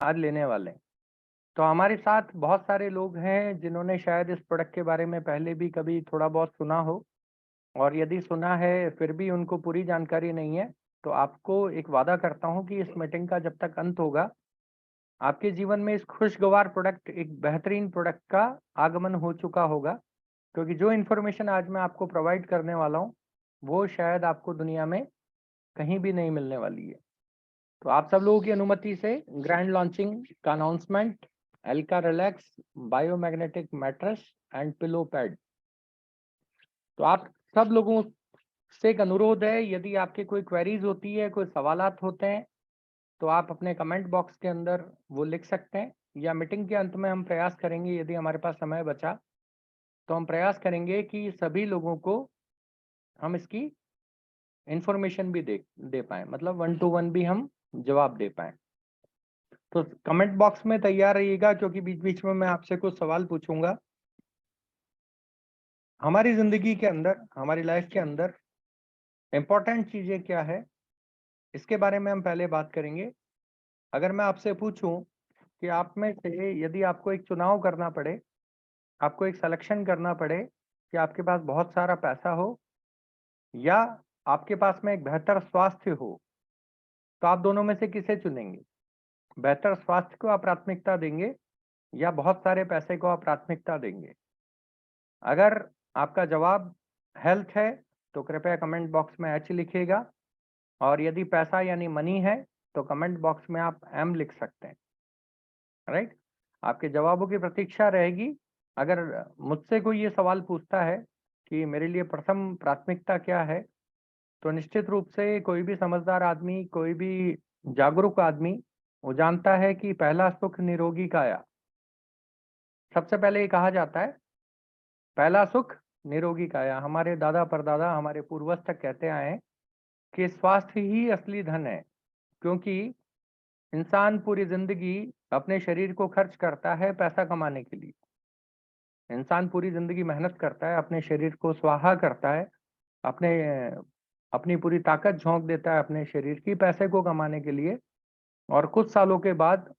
आज लेने वाले हैं। तो हमारे साथ बहुत सारे लोग हैं जिन्होंने शायद इस प्रोडक्ट के बारे में पहले भी कभी थोड़ा बहुत सुना हो, और यदि सुना है फिर भी उनको पूरी जानकारी नहीं है, तो आपको एक वादा करता हूँ कि इस मीटिंग का जब तक अंत होगा, आपके जीवन में इस खुशगवार प्रोडक्ट, एक बेहतरीन प्रोडक्ट का आगमन हो चुका होगा। क्योंकि जो इन्फॉर्मेशन आज मैं आपको प्रोवाइड करने वाला हूँ, वो शायद आपको दुनिया में कहीं भी नहीं मिलने वाली है। तो आप सब लोगों की अनुमति से ग्रैंड लॉन्चिंग का announcement, Elka relax biomagnetic mattress and pillow pad. तो आप सब लोगों से एक अनुरोध है, यदि आपके कोई क्वेरीज होती है, कोई सवालात होते हैं, तो आप अपने कमेंट बॉक्स के अंदर वो लिख सकते हैं, या मीटिंग के अंत में हम प्रयास करेंगे, यदि हमारे पास समय बचा तो हम प्रयास करेंगे कि सभी लोगों को हम इसकी इंफॉर्मेशन भी दे पाएं, मतलब 1 टू 1 भी हम जवाब दे पाएं। तो कमेंट बॉक्स में तैयार रहिएगा, क्योंकि बीच बीच में मैं आपसे कुछ सवाल पूछूंगा। हमारी जिंदगी के अंदर, हमारी लाइफ के अंदर इंपॉर्टेंट चीजें क्या है, इसके बारे में हम पहले बात करेंगे। अगर मैं आपसे पूछूं कि आप में से यदि आपको एक चुनाव करना पड़े, आपको एक सिलेक्शन करना पड़े कि आपके पास बहुत सारा पैसा हो या आपके पास में एक बेहतर स्वास्थ्य हो, तो आप दोनों में से किसे चुनेंगे? बेहतर स्वास्थ्य को आप प्राथमिकता देंगे या बहुत सारे पैसे को आप प्राथमिकता देंगे? अगर आपका जवाब हेल्थ है, तो कृपया कमेंट बॉक्स में एच लिखिएगा, और यदि पैसा यानी मनी है, तो कमेंट बॉक्स में आप एम लिख सकते हैं। राइट? आपके जवाबों की प्रतीक्षा रहेगी। अगर मुझसे कोई ये सवाल पूछता है कि मेरे लिए प्रथम प्राथमिकता क्या है, तो निश्चित रूप से कोई भी समझदार आदमी, कोई भी जागरूक आदमी, वो जानता है कि पहला सुख निरोगी काया। सबसे पहले ये कहा जाता है, पहला सुख निरोगी काया। हमारे दादा परदादा, हमारे पूर्वज तक कहते आए हैं कि स्वास्थ्य ही असली धन है। क्योंकि इंसान पूरी जिंदगी अपने शरीर को खर्च करता है पैसा कमाने के लिए। इंसान पूरी जिंदगी मेहनत करता है, अपने शरीर को स्वाहा करता है, अपने अपनी पूरी ताकत झोंक देता है अपने शरीर की पैसे को कमाने के लिए, और कुछ सालों के बाद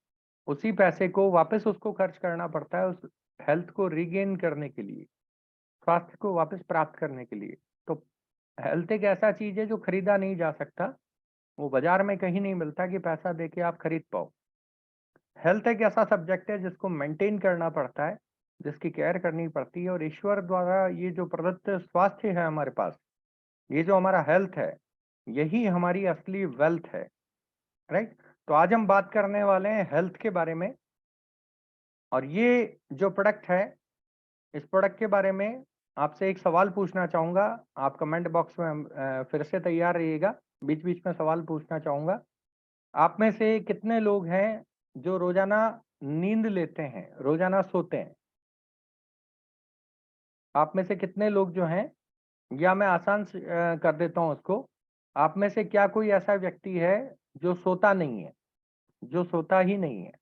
उसी पैसे को वापस उसको खर्च करना पड़ता है, उस हेल्थ को रीगेन करने के लिए, स्वास्थ्य को वापस प्राप्त करने के लिए। तो हेल्थ एक ऐसा चीज है जो खरीदा नहीं जा सकता, वो बाजार में कहीं नहीं मिलता कि पैसा देके आप खरीद पाओ। हेल्थ एक ऐसा सब्जेक्ट है जिसको मेंटेन करना पड़ता है, जिसकी केयर करनी पड़ती है, और ईश्वर द्वारा ये जो प्रदत्त स्वास्थ्य है हमारे पास, ये जो हमारा हेल्थ है, यही हमारी असली वेल्थ है। राइट? तो आज हम बात करने वाले हैं हेल्थ के बारे में, और ये जो प्रोडक्ट है, इस प्रोडक्ट के बारे में आपसे एक सवाल पूछना चाहूंगा। आप कमेंट बॉक्स में फिर से तैयार रहिएगा, बीच बीच में सवाल पूछना चाहूंगा। आप में से कितने लोग हैं जो रोजाना नींद लेते हैं, रोजाना सोते हैं? आप में से कितने लोग जो हैं, या मैं आसान से कर देता हूं उसको, आप में से क्या कोई ऐसा व्यक्ति है जो सोता नहीं है, जो सोता ही नहीं है?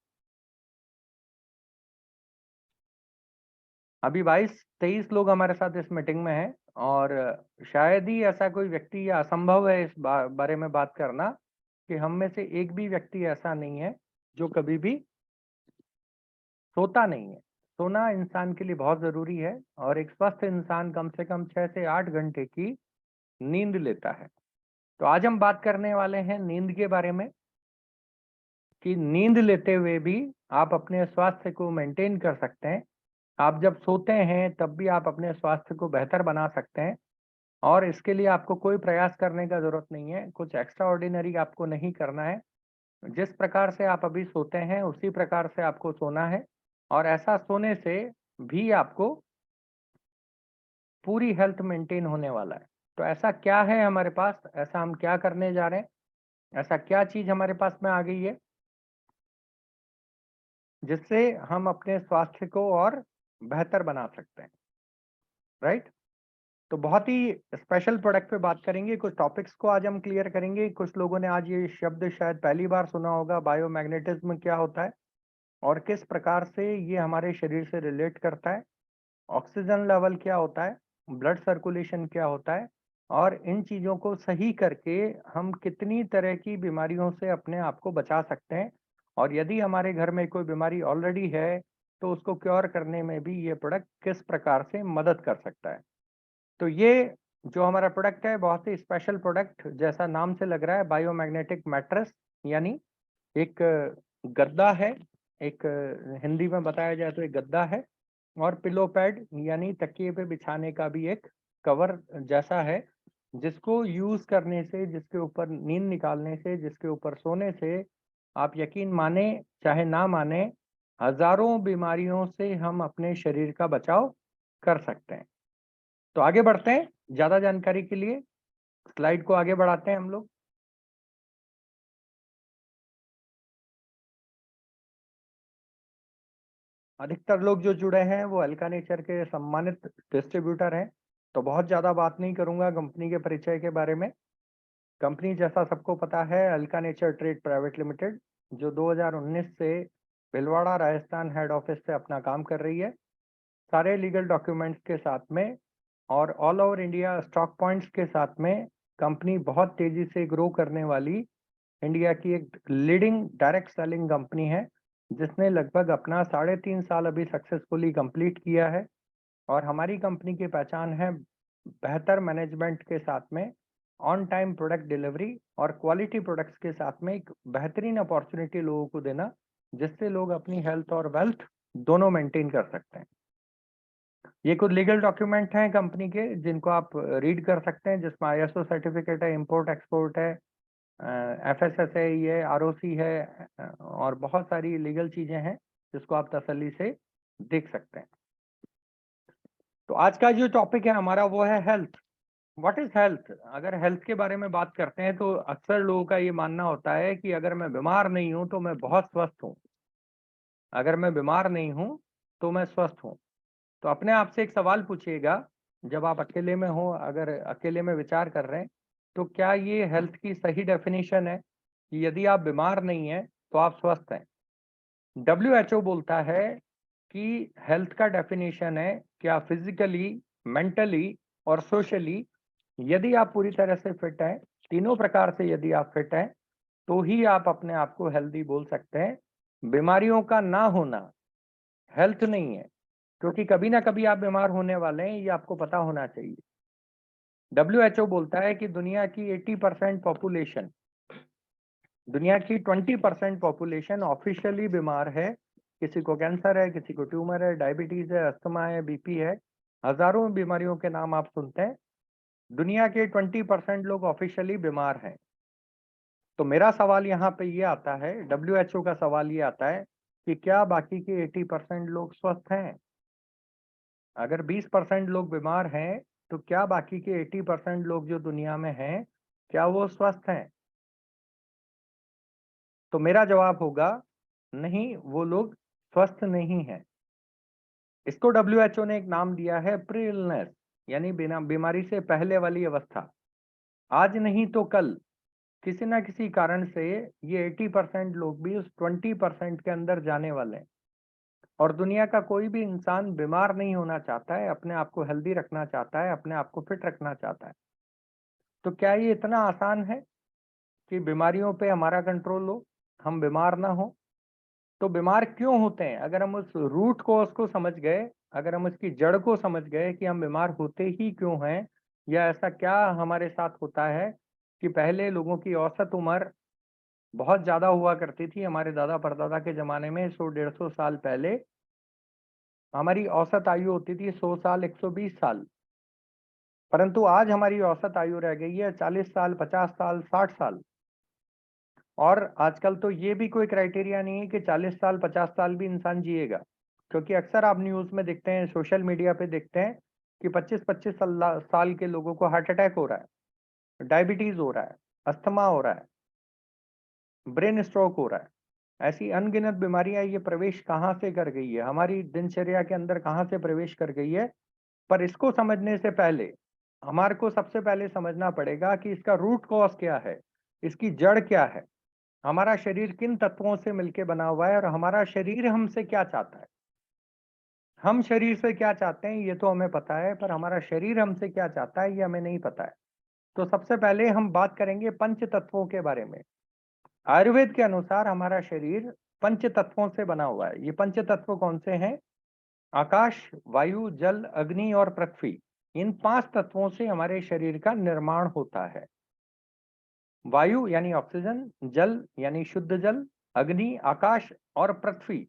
अभी 22-23 लोग हमारे साथ इस मीटिंग में हैं, और शायद ही ऐसा कोई व्यक्ति, या असंभव है इस बारे में बात करना, कि हम में से एक भी व्यक्ति ऐसा नहीं है जो कभी भी सोता नहीं है। सोना इंसान के लिए बहुत ज़रूरी है, और एक स्वस्थ इंसान कम से कम 6 से 8 घंटे की नींद लेता है। तो आज हम बात करने वाले हैं नींद के बारे में, कि नींद लेते हुए भी आप अपने स्वास्थ्य को मेंटेन कर सकते हैं। आप जब सोते हैं तब भी आप अपने स्वास्थ्य को बेहतर बना सकते हैं, और इसके लिए आपको कोई प्रयास करने का ज़रूरत नहीं है, कुछ एक्स्ट्रा ऑर्डिनरी आपको नहीं करना है। जिस प्रकार से आप अभी सोते हैं, उसी प्रकार से आपको सोना है, और ऐसा सोने से भी आपको पूरी हेल्थ मेंटेन होने वाला है। तो ऐसा क्या है हमारे पास, ऐसा हम क्या करने जा रहे हैं, ऐसा क्या चीज़ हमारे पास में आ गई है, जिससे हम अपने स्वास्थ्य को और बेहतर बना सकते हैं? राइट? तो बहुत ही स्पेशल प्रोडक्ट पे बात करेंगे, कुछ टॉपिक्स को आज हम क्लियर करेंगे। कुछ लोगों ने आज ये शब्द शायद पहली बार सुना होगा, बायोमैग्नेटिज्म क्या होता है और किस प्रकार से ये हमारे शरीर से रिलेट करता है, ऑक्सीजन लेवल क्या होता है, ब्लड सर्कुलेशन क्या होता है, और इन चीज़ों को सही करके हम कितनी तरह की बीमारियों से अपने आप को बचा सकते हैं, और यदि हमारे घर में कोई बीमारी ऑलरेडी है तो उसको क्योर करने में भी ये प्रोडक्ट किस प्रकार से मदद कर सकता है। तो ये जो हमारा प्रोडक्ट है बहुत ही स्पेशल प्रोडक्ट, जैसा नाम से लग रहा है, बायोमैग्नेटिक मैट्रेस, यानी एक गद्दा है, एक हिंदी में बताया जाए तो एक गद्दा है, और पिलो पैड यानी तकिए पे बिछाने का भी एक कवर जैसा है, जिसको यूज करने से, जिसके ऊपर नींद निकालने से, जिसके ऊपर सोने से, आप यकीन माने चाहे ना माने, हजारों बीमारियों से हम अपने शरीर का बचाव कर सकते हैं। तो आगे बढ़ते हैं, ज्यादा जानकारी के लिए स्लाइड को आगे बढ़ाते हैं हम लोग। अधिकतर लोग जो जुड़े हैं वो अल्का नेचर के सम्मानित डिस्ट्रीब्यूटर हैं, तो बहुत ज़्यादा बात नहीं करूंगा कंपनी के परिचय के बारे में। कंपनी जैसा सबको पता है Alka nature trade private limited, जो 2019 से भिलवाड़ा राजस्थान हेड ऑफिस से अपना काम कर रही है, सारे लीगल डॉक्यूमेंट्स के साथ में और all over India stock points के साथ में। कंपनी बहुत तेजी से ग्रो करने वाली इंडिया की एक लीडिंग डायरेक्ट सेलिंग कंपनी है, जिसने लगभग अपना 3.5 साल अभी सक्सेसफुली कंप्लीट किया है। और हमारी कंपनी की पहचान है बेहतर मैनेजमेंट के साथ में, ऑन टाइम प्रोडक्ट डिलीवरी और क्वालिटी प्रोडक्ट्स के साथ में एक बेहतरीन अपॉर्चुनिटी लोगों को देना, जिससे लोग अपनी हेल्थ और वेल्थ दोनों मेंटेन कर सकते हैं। ये कुछ लीगल डॉक्यूमेंट हैं कंपनी के जिनको आप रीड कर सकते हैं, जिसमें ISO सर्टिफिकेट है, इंपोर्ट एक्सपोर्ट है, FSS है, ये ROC है, और बहुत सारी लीगल चीजें हैं जिसको आप तसल्ली से देख सकते हैं। तो आज का जो टॉपिक है हमारा वो है हेल्थ। What is health? अगर हेल्थ के बारे में बात करते हैं तो अक्सर लोगों का ये मानना होता है कि अगर मैं बीमार नहीं हूं तो मैं बहुत स्वस्थ हूं, अगर मैं बीमार नहीं हूं तो मैं स्वस्थ हूं। तो अपने आप से एक सवाल पूछिएगा, जब आप अकेले में हो, अगर अकेले में विचार कर रहे हैं, तो क्या ये हेल्थ की सही डेफिनेशन है कि यदि आप बीमार नहीं हैं तो आप स्वस्थ हैं? WHO बोलता है कि हेल्थ का डेफिनेशन है कि आप फिजिकली, मेंटली और सोशली, यदि आप पूरी तरह से फिट हैं, तीनों प्रकार से यदि आप फिट हैं, तो ही आप अपने आप को हेल्दी बोल सकते हैं। बीमारियों का ना होना हेल्थ नहीं है, क्योंकि कभी ना कभी आप बीमार होने वाले हैं, ये आपको पता होना चाहिए। WHO बोलता है कि दुनिया की 20% पॉपुलेशन ऑफिशियली बीमार है। किसी को कैंसर है, किसी को ट्यूमर है, डायबिटीज है, अस्थमा है, BP है, हजारों बीमारियों के नाम आप सुनते हैं। दुनिया के 20% लोग ऑफिशियली बीमार हैं। तो मेरा सवाल यहाँ पे ये आता है, WHO का सवाल ये आता है कि क्या बाकी के 80% लोग स्वस्थ हैं? अगर 20% लोग बीमार हैं, तो क्या बाकी के 80% लोग जो दुनिया में हैं, क्या वो स्वस्थ हैं? तो मेरा जवाब होगा नहीं, वो लोग स्वस्थ नहीं हैं। इसको WHO ने एक नाम दिया है प्री इलनेस, यानी बिना बीमारी से पहले वाली अवस्था। आज नहीं तो कल किसी ना किसी कारण से ये 80% लोग भी उस 20% के अंदर जाने वाले हैं। और दुनिया का कोई भी इंसान बीमार नहीं होना चाहता है, अपने आप को हेल्दी रखना चाहता है, अपने आप को फिट रखना चाहता है। तो क्या ये इतना आसान है कि बीमारियों पे हमारा कंट्रोल हो, हम बीमार ना हो? तो बीमार क्यों होते हैं? अगर हम उस रूट कॉज को समझ गए, अगर हम उसकी जड़ को समझ गए कि हम बीमार होते ही क्यों हैं, या ऐसा क्या हमारे साथ होता है कि पहले लोगों की औसत उम्र बहुत ज़्यादा हुआ करती थी। हमारे दादा परदादा के ज़माने में 100-150 साल पहले हमारी औसत आयु होती थी 100 साल, 120 साल। परंतु आज हमारी औसत आयु रह गई है 40 साल, 50 साल, 60 साल। और आजकल तो ये भी कोई क्राइटेरिया नहीं है कि 40 साल, 50 साल भी इंसान जिएगा। क्योंकि अक्सर आप न्यूज़ में देखते हैं, सोशल मीडिया पे देखते हैं कि 25-25 साल के लोगों को हार्ट अटैक हो रहा है, डायबिटीज़ हो रहा है, अस्थमा हो रहा है, ब्रेन स्ट्रोक हो रहा है। ऐसी अनगिनत बीमारियां ये प्रवेश कहाँ से कर गई है, हमारी दिनचर्या के अंदर कहाँ से प्रवेश कर गई है। पर इसको समझने से पहले हमारे को सबसे पहले समझना पड़ेगा कि इसका रूट कॉज क्या है, इसकी जड़ क्या है, हमारा शरीर किन तत्वों से मिलकर बना हुआ है और हमारा शरीर हमसे क्या चाहता है। हम शरीर से क्या चाहते हैं ये तो हमें पता है, पर हमारा शरीर हमसे क्या चाहता है ये हमें नहीं पता है। तो सबसे पहले हम बात करेंगे पंच तत्वों के बारे में। आयुर्वेद के अनुसार हमारा शरीर पंच तत्वों से बना हुआ है। ये पंच तत्व कौन से हैं? आकाश, वायु, जल, अग्नि और पृथ्वी। इन 5 तत्वों से हमारे शरीर का निर्माण होता है। वायु यानी ऑक्सीजन, जल यानी शुद्ध जल, अग्नि, आकाश और पृथ्वी।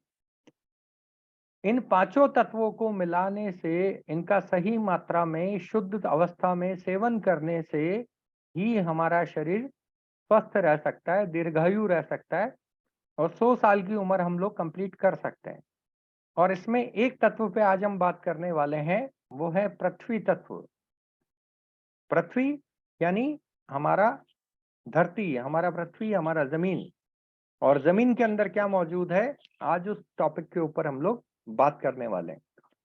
इन पांचों तत्वों को मिलाने से, इनका सही मात्रा में शुद्ध अवस्था में सेवन करने से ही हमारा शरीर स्वस्थ रह सकता है, दीर्घायु रह सकता है और 100 साल की उम्र हम लोग कंप्लीट कर सकते हैं। और इसमें एक तत्व पे आज हम बात करने वाले हैं, वो है पृथ्वी तत्व। पृथ्वी यानी हमारा धरती, हमारा पृथ्वी, हमारा जमीन। और जमीन के अंदर क्या मौजूद है, आज उस टॉपिक के ऊपर हम लोग बात करने वाले हैं।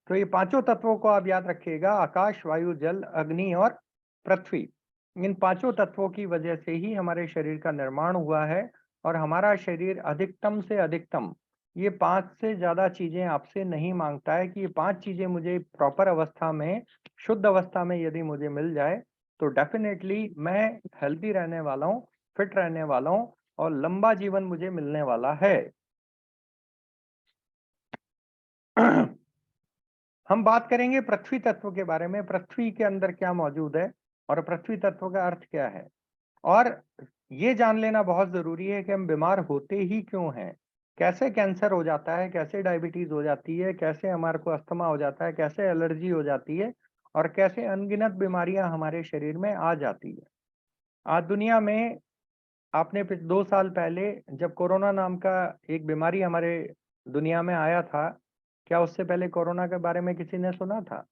तो ये पांचों तत्वों को आप याद रखिएगा, आकाश, वायु, जल, अग्नि और पृथ्वी। इन पांचों तत्वों की वजह से ही हमारे शरीर का निर्माण हुआ है और हमारा शरीर अधिकतम से अधिकतम ये 5 से ज्यादा चीजें आपसे नहीं मांगता है कि ये 5 चीजें मुझे प्रॉपर अवस्था में, शुद्ध अवस्था में यदि मुझे मिल जाए तो डेफिनेटली मैं हेल्दी रहने वाला हूँ, फिट रहने वाला हूँ और लंबा जीवन मुझे मिलने वाला है। हम बात करेंगे पृथ्वी तत्व के बारे में, पृथ्वी के अंदर क्या मौजूद है और पृथ्वी तत्व का अर्थ क्या है। और ये जान लेना बहुत जरूरी है कि हम बीमार होते ही क्यों हैं, कैसे कैंसर हो जाता है, कैसे डायबिटीज हो जाती है, कैसे हमारे को अस्थमा हो जाता है, कैसे एलर्जी हो जाती है और कैसे अनगिनत बीमारियां हमारे शरीर में आ जाती है। आज दुनिया में, आपने 2 साल पहले जब कोरोना नाम का एक बीमारी हमारे दुनिया में आया था, क्या उससे पहले कोरोना के बारे में किसी ने सुना था?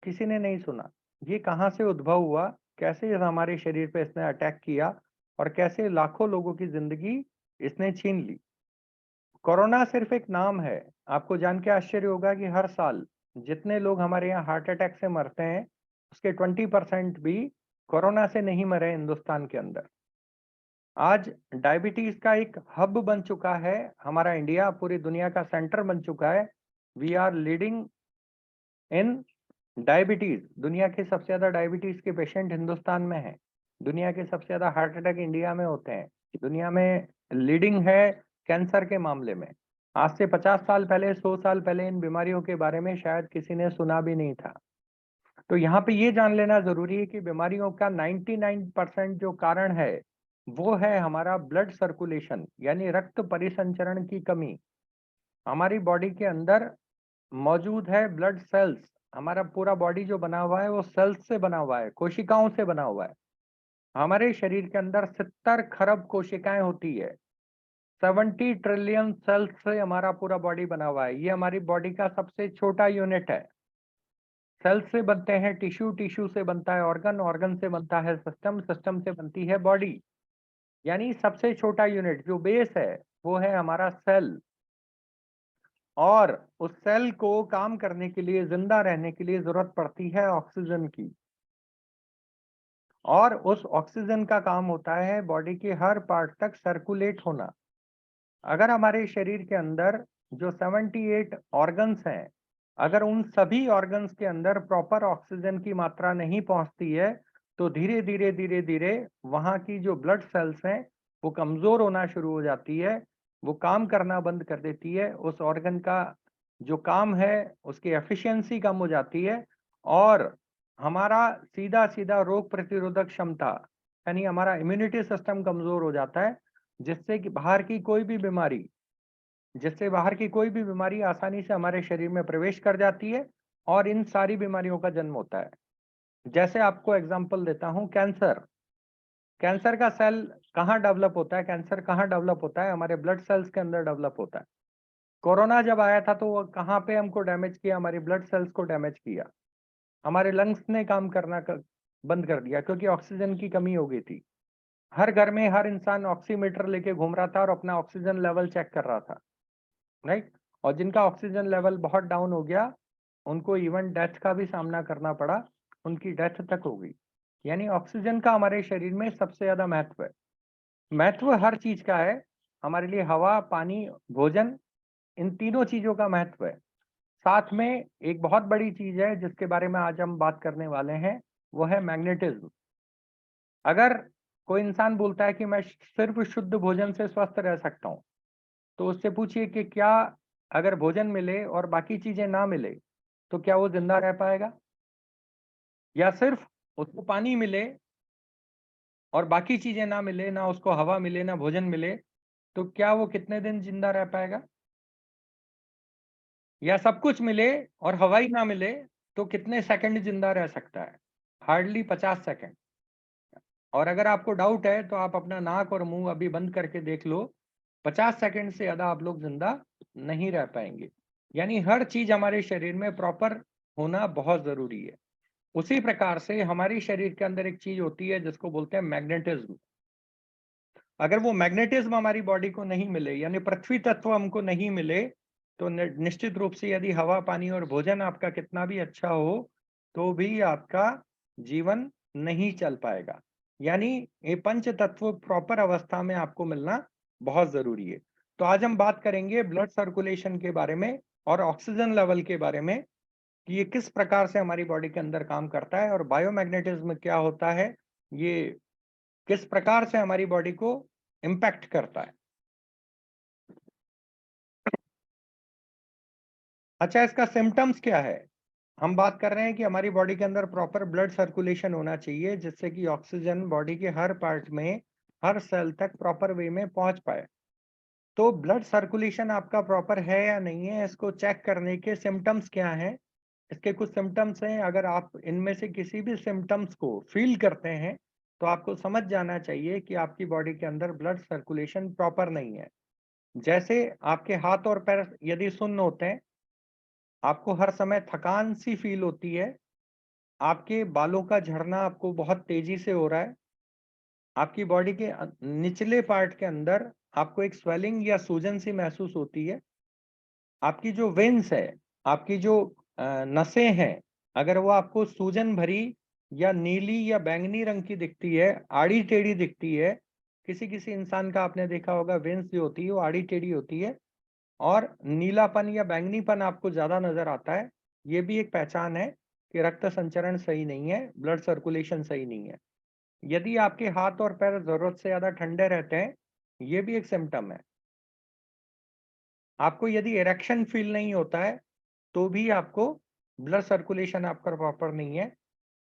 किसी ने नहीं सुना। ये कहाँ से उद्भव हुआ, कैसे हमारे शरीर पे इसने अटैक किया और कैसे लाखों लोगों की जिंदगी इसने छीन ली। कोरोना सिर्फ एक नाम है। आपको जान के आश्चर्य होगा कि हर साल जितने लोग हमारे यहाँ हार्ट अटैक से मरते हैं, उसके 20% भी कोरोना से नहीं मरे हिंदुस्तान के अंदर। आज डायबिटीज का एक हब बन चुका है हमारा इंडिया, पूरी दुनिया का सेंटर बन चुका है। We are leading in diabetes. दुनिया के सबसे ज्यादा डायबिटीज के पेशेंट हिंदुस्तान में हैं। दुनिया के सबसे ज्यादा हार्ट अटैक इंडिया में होते हैं। दुनिया में लीडिंग है कैंसर के मामले में। आज से 50 साल पहले, 100 साल पहले इन बीमारियों के बारे में शायद किसी ने सुना भी नहीं था। तो यहाँ पे ये जान लेना जरूरी है कि बीमारियों का 99% जो कारण है वो है हमारा ब्लड सर्कुलेशन, यानी रक्त परिसंचरण की कमी। हमारी बॉडी के अंदर मौजूद है ब्लड सेल्स। हमारा पूरा बॉडी जो बना हुआ है वो सेल्स से बना हुआ है, कोशिकाओं से बना हुआ है। हमारे शरीर के अंदर 70 खरब कोशिकाएं होती है। 70 ट्रिलियन सेल्स से हमारा पूरा बॉडी बना हुआ है। ये हमारी बॉडी का सबसे छोटा यूनिट है। सेल्स से बनते हैं टिश्यू, टिश्यू से बनता है ऑर्गन, ऑर्गन से बनता है सिस्टम, सिस्टम से बनती है बॉडी। यानी सबसे छोटा यूनिट जो बेस है वो है हमारा सेल। और उस सेल को काम करने के लिए, जिंदा रहने के लिए जरूरत पड़ती है ऑक्सीजन की। और उस ऑक्सीजन का काम होता है बॉडी के हर पार्ट तक सर्कुलेट होना। अगर हमारे शरीर के अंदर जो 78 ऑर्गन्स हैं, अगर उन सभी ऑर्गन्स के अंदर प्रॉपर ऑक्सीजन की मात्रा नहीं पहुंचती है तो धीरे धीरे धीरे धीरे वहां की जो ब्लड सेल्स हैं वो कमजोर होना शुरू हो जाती है, वो काम करना बंद कर देती है। उस ऑर्गन का जो काम है उसकी एफिशिएंसी कम हो जाती है और हमारा सीधा सीधा रोग प्रतिरोधक क्षमता, यानी हमारा इम्यूनिटी सिस्टम कमजोर हो जाता है, जिससे कि बाहर की कोई भी बीमारी आसानी से हमारे शरीर में प्रवेश कर जाती है और इन सारी बीमारियों का जन्म होता है। जैसे आपको एग्जांपल देता हूं, कैंसर। कैंसर का सेल कहाँ डेवलप होता है, कैंसर कहाँ डेवलप होता है? हमारे ब्लड सेल्स के अंदर डेवलप होता है। कोरोना जब आया था तो वो कहाँ पे हमको डैमेज किया? हमारी ब्लड सेल्स को डैमेज किया। हमारे लंग्स ने काम करना बंद कर दिया क्योंकि ऑक्सीजन की कमी हो गई थी। हर घर में हर इंसान ऑक्सीमीटर लेके घूम रहा था और अपना ऑक्सीजन लेवल चेक कर रहा था, राइट। और जिनका ऑक्सीजन लेवल बहुत डाउन हो गया उनको इवन डेथ का भी सामना करना पड़ा, उनकी डेथ तक हो गई। यानी ऑक्सीजन का हमारे शरीर में सबसे ज्यादा महत्व है। महत्व हर चीज का है हमारे लिए, हवा, पानी, भोजन, इन तीनों चीजों का महत्व है। साथ में एक बहुत बड़ी चीज है जिसके बारे में आज हम बात करने वाले हैं, वो है मैग्नेटिज्म। अगर कोई इंसान बोलता है कि मैं सिर्फ शुद्ध भोजन से स्वस्थ रह सकता हूँ, तो उससे पूछिए कि क्या अगर भोजन मिले और बाकी चीजें ना मिले तो क्या वो जिंदा रह पाएगा, या सिर्फ उसको पानी मिले और बाकी चीजें ना मिले, ना उसको हवा मिले ना भोजन मिले, तो क्या वो कितने दिन जिंदा रह पाएगा? या सब कुछ मिले और हवा ही ना मिले तो कितने सेकंड जिंदा रह सकता है? Hardly 50 second. और अगर आपको डाउट है तो आप अपना नाक और मुंह अभी बंद करके देख लो, 50 सेकंड से ज्यादा आप लोग जिंदा नहीं रह पाएंगे। यानी हर चीज हमारे शरीर में प्रॉपर होना बहुत जरूरी है। उसी प्रकार से हमारे शरीर के अंदर एक चीज होती है जिसको बोलते हैं मैग्नेटिज्म। अगर वो मैग्नेटिज्म हमारी बॉडी को नहीं मिले, यानी पृथ्वी तत्व हमको नहीं मिले, तो निश्चित रूप से यदि हवा पानी और भोजन आपका कितना भी अच्छा हो तो भी आपका जीवन नहीं चल पाएगा। यानी ये पंच तत्व प्रॉपर अवस्था में आपको मिलना बहुत जरूरी है। तो आज हम बात करेंगे ब्लड सर्कुलेशन के बारे में और ऑक्सीजन लेवल के बारे में, कि ये किस प्रकार से हमारी बॉडी के अंदर काम करता है और बायोमैग्नेटिज्म क्या होता है, ये किस प्रकार से हमारी बॉडी को इम्पैक्ट करता है। अच्छा, इसका सिम्टम्स क्या है? हम बात कर रहे हैं कि हमारी बॉडी के अंदर प्रॉपर ब्लड सर्कुलेशन होना चाहिए जिससे कि ऑक्सीजन बॉडी के हर पार्ट में, हर सेल तक प्रॉपर वे में पहुंच पाए। तो ब्लड सर्कुलेशन आपका प्रॉपर है या नहीं है, इसको चेक करने के सिम्टम्स क्या हैं? इसके कुछ सिम्टम्स हैं। अगर आप इनमें से किसी भी सिम्टम्स को फील करते हैं तो आपको समझ जाना चाहिए कि आपकी बॉडी के अंदर ब्लड सर्कुलेशन प्रॉपर नहीं है। जैसे आपके हाथ और पैर यदि सुन्न होते हैं, आपको हर समय थकान सी फील होती है, आपके बालों का झड़ना आपको बहुत तेजी से हो रहा है, आपकी बॉडी के निचले पार्ट के अंदर आपको एक स्वेलिंग या सूजन सी महसूस होती है, आपकी जो वेन्स है, आपकी जो नसें हैं, अगर वो आपको सूजन भरी या नीली या बैंगनी रंग की दिखती है, आड़ी टेढ़ी दिखती है, किसी किसी इंसान का आपने देखा होगा वेन्स जो होती है वो आड़ी टेढ़ी होती है, और नीलापन या बैंगनीपन आपको ज्यादा नजर आता है, ये भी एक पहचान है कि रक्त संचरण सही नहीं है, ब्लड सर्कुलेशन सही नहीं है। यदि आपके हाथ और पैर जरूरत से ज्यादा ठंडे रहते हैं, ये भी एक सिम्टम है। आपको यदि इरेक्शन फील नहीं होता है तो भी आपको ब्लड सर्कुलेशन आपका प्रॉपर नहीं है।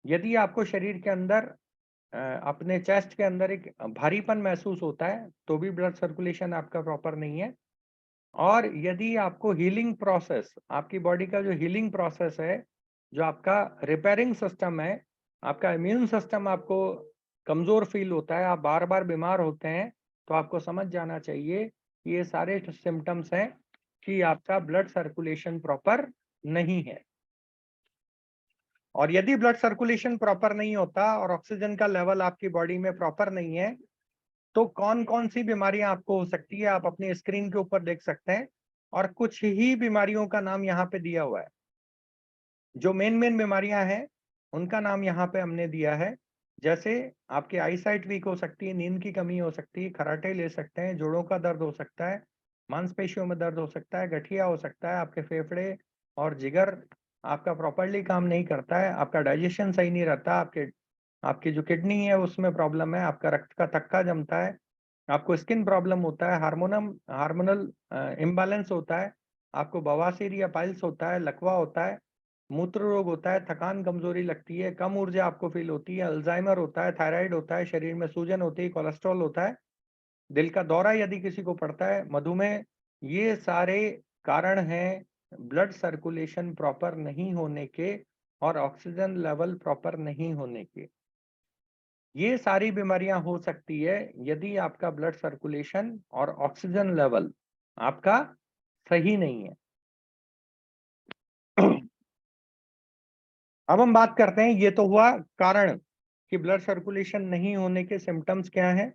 यदि आपको शरीर के अंदर अपने चेस्ट के अंदर एक भारीपन महसूस होता है तो भी ब्लड सर्कुलेशन आपका प्रॉपर नहीं है। और यदि आपको हीलिंग प्रोसेस, आपकी बॉडी का जो हीलिंग प्रोसेस है, जो आपका रिपेयरिंग सिस्टम है, आपका इम्यून सिस्टम आपको कमजोर फील होता है, आप बार बार बीमार होते हैं, तो आपको समझ जाना चाहिए कि ये सारे सिम्टम्स हैं कि आपका ब्लड सर्कुलेशन प्रॉपर नहीं है। और यदि ब्लड सर्कुलेशन प्रॉपर नहीं होता और ऑक्सीजन का लेवल आपकी बॉडी में प्रॉपर नहीं है, तो कौन कौन सी बीमारियां आपको हो सकती है, आप अपनी स्क्रीन के ऊपर देख सकते हैं। और कुछ ही बीमारियों का नाम यहाँ पे दिया हुआ है। जो मेन मेन बीमारियां हैं उनका नाम यहाँ पे हमने दिया है। जैसे आपकी आई साइट वीक हो सकती है, नींद की कमी हो सकती है, खर्राटे ले सकते हैं, जोड़ों का दर्द हो सकता है, मांसपेशियों में दर्द हो सकता है, गठिया हो सकता है, आपके फेफड़े और जिगर आपका प्रॉपरली काम नहीं करता है, आपका डाइजेशन सही नहीं रहता, आपके आपकी जो किडनी है उसमें प्रॉब्लम है, आपका रक्त का थक्का जमता है, आपको स्किन प्रॉब्लम होता है, हार्मोनल इम्बैलेंस होता है, आपको बवासीर या पाइल्स होता है, लकवा होता है, मूत्र रोग होता है, थकान कमजोरी लगती है, कम ऊर्जा आपको फील होती है, अल्जाइमर होता है, थायराइड होता है, शरीर में सूजन होती है, कोलेस्ट्रॉल होता है, दिल का दौरा यदि किसी को पड़ता है, मधुमेह, ये सारे कारण हैं ब्लड सर्कुलेशन प्रॉपर नहीं होने के और ऑक्सीजन लेवल प्रॉपर नहीं होने के। ये सारी बीमारियां हो सकती है यदि आपका ब्लड सर्कुलेशन और ऑक्सीजन लेवल आपका सही नहीं है। अब हम बात करते हैं, ये तो हुआ कारण कि ब्लड सर्कुलेशन नहीं होने के सिम्टम्स क्या हैं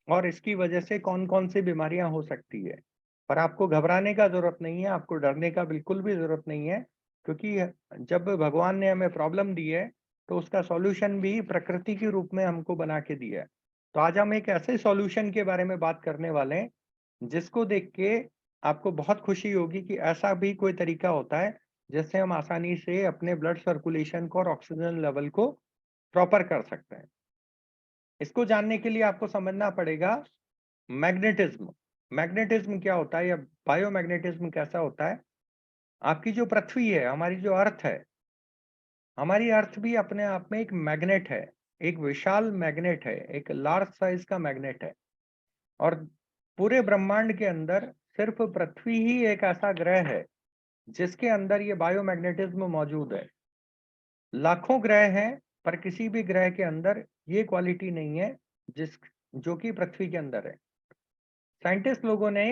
और इसकी वजह से कौन कौन सी बीमारियां हो सकती है। पर आपको घबराने का जरूरत नहीं है, आपको डरने का बिल्कुल भी जरूरत नहीं है, क्योंकि जब भगवान ने हमें प्रॉब्लम दी है तो उसका सॉल्यूशन भी प्रकृति के रूप में हमको बना के दिया है। तो आज हम एक ऐसे सॉल्यूशन के बारे में बात करने वाले हैं जिसको देख के आपको बहुत खुशी होगी कि ऐसा भी कोई तरीका होता है जिससे हम आसानी से अपने ब्लड सर्कुलेशन को और ऑक्सीजन लेवल को प्रॉपर कर सकते हैं। इसको जानने के लिए आपको समझना पड़ेगा मैग्नेटिज्म। मैग्नेटिज्म क्या है? मैग्नेटिज्म एक ऐसी चीज है जो आपकी बॉडी के अंदर प्रॉपर नहीं है। यदि आपको शरीर के अंदर मैग्नेटिज्म क्या होता है या बायोमैग्नेटिज्म कैसा होता है? आपकी जो पृथ्वी है, हमारी जो अर्थ है, हमारी अर्थ भी अपने आप में एक मैग्नेट है, एक विशाल मैग्नेट है, एक लार्ज साइज का मैग्नेट है। और पूरे ब्रह्मांड के अंदर सिर्फ पृथ्वी ही एक ऐसा ग्रह है जिसके अंदर ये बायोमैग्नेटिज्म मौजूद है। लाखों ग्रह हैं, पर किसी भी ग्रह के अंदर ये क्वालिटी नहीं है जिस जो कि पृथ्वी के अंदर है। साइंटिस्ट लोगों ने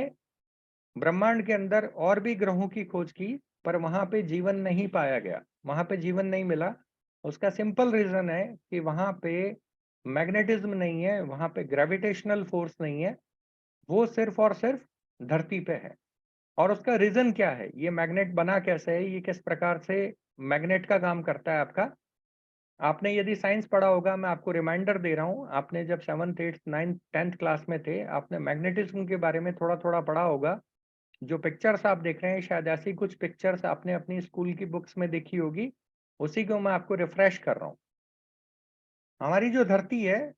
ब्रह्मांड के अंदर और भी ग्रहों की खोज की, पर वहां पे जीवन नहीं पाया गया, वहां पे जीवन नहीं मिला। उसका सिंपल रीजन है कि वहां पे मैग्नेटिज्म नहीं है, वहां पे ग्रेविटेशनल फोर्स नहीं है, वो सिर्फ और सिर्फ धरती पे है। और उसका रीजन क्या है, ये मैग्नेट बना कैसे है, ये किस प्रकार से मैग्नेट का काम करता है आपका। आपने यदि साइंस पढ़ा होगा, मैं आपको रिमाइंडर दे रहा हूँ, आपने जब 7th 8th 9th 10th class में थे, आपने मैग्नेटिज्म के बारे में थोड़ा थोड़ा पढ़ा होगा। जो पिक्चर्स आप देख रहे हैं, शायद ऐसी कुछ पिक्चर्स आपने अपनी स्कूल की बुक्स में देखी होगी, उसी को मैं आपको रिफ्रेश कर रहा हूँ। हमारी जो धरती है,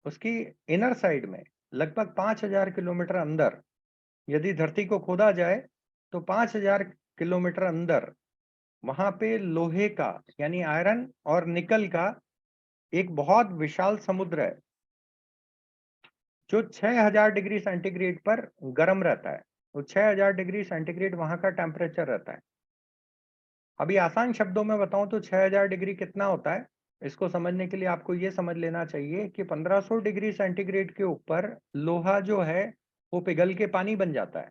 उसकी इनर साइड में लगभग 5000 किलोमीटर अंदर यदि धरती को खोदा जाए, तो 5000 किलोमीटर अंदर वहां पे लोहे का यानी आयरन और निकल का एक बहुत विशाल समुद्र है, जो 6000 डिग्री सेंटीग्रेड पर गर्म रहता है। वो 6000 डिग्री सेंटीग्रेड वहां का टेम्परेचर रहता है। अभी आसान शब्दों में बताऊं तो 6000 डिग्री कितना होता है, इसको समझने के लिए आपको ये समझ लेना चाहिए कि 1500 डिग्री सेंटीग्रेड के ऊपर लोहा जो है वो पिघल के पानी बन जाता है।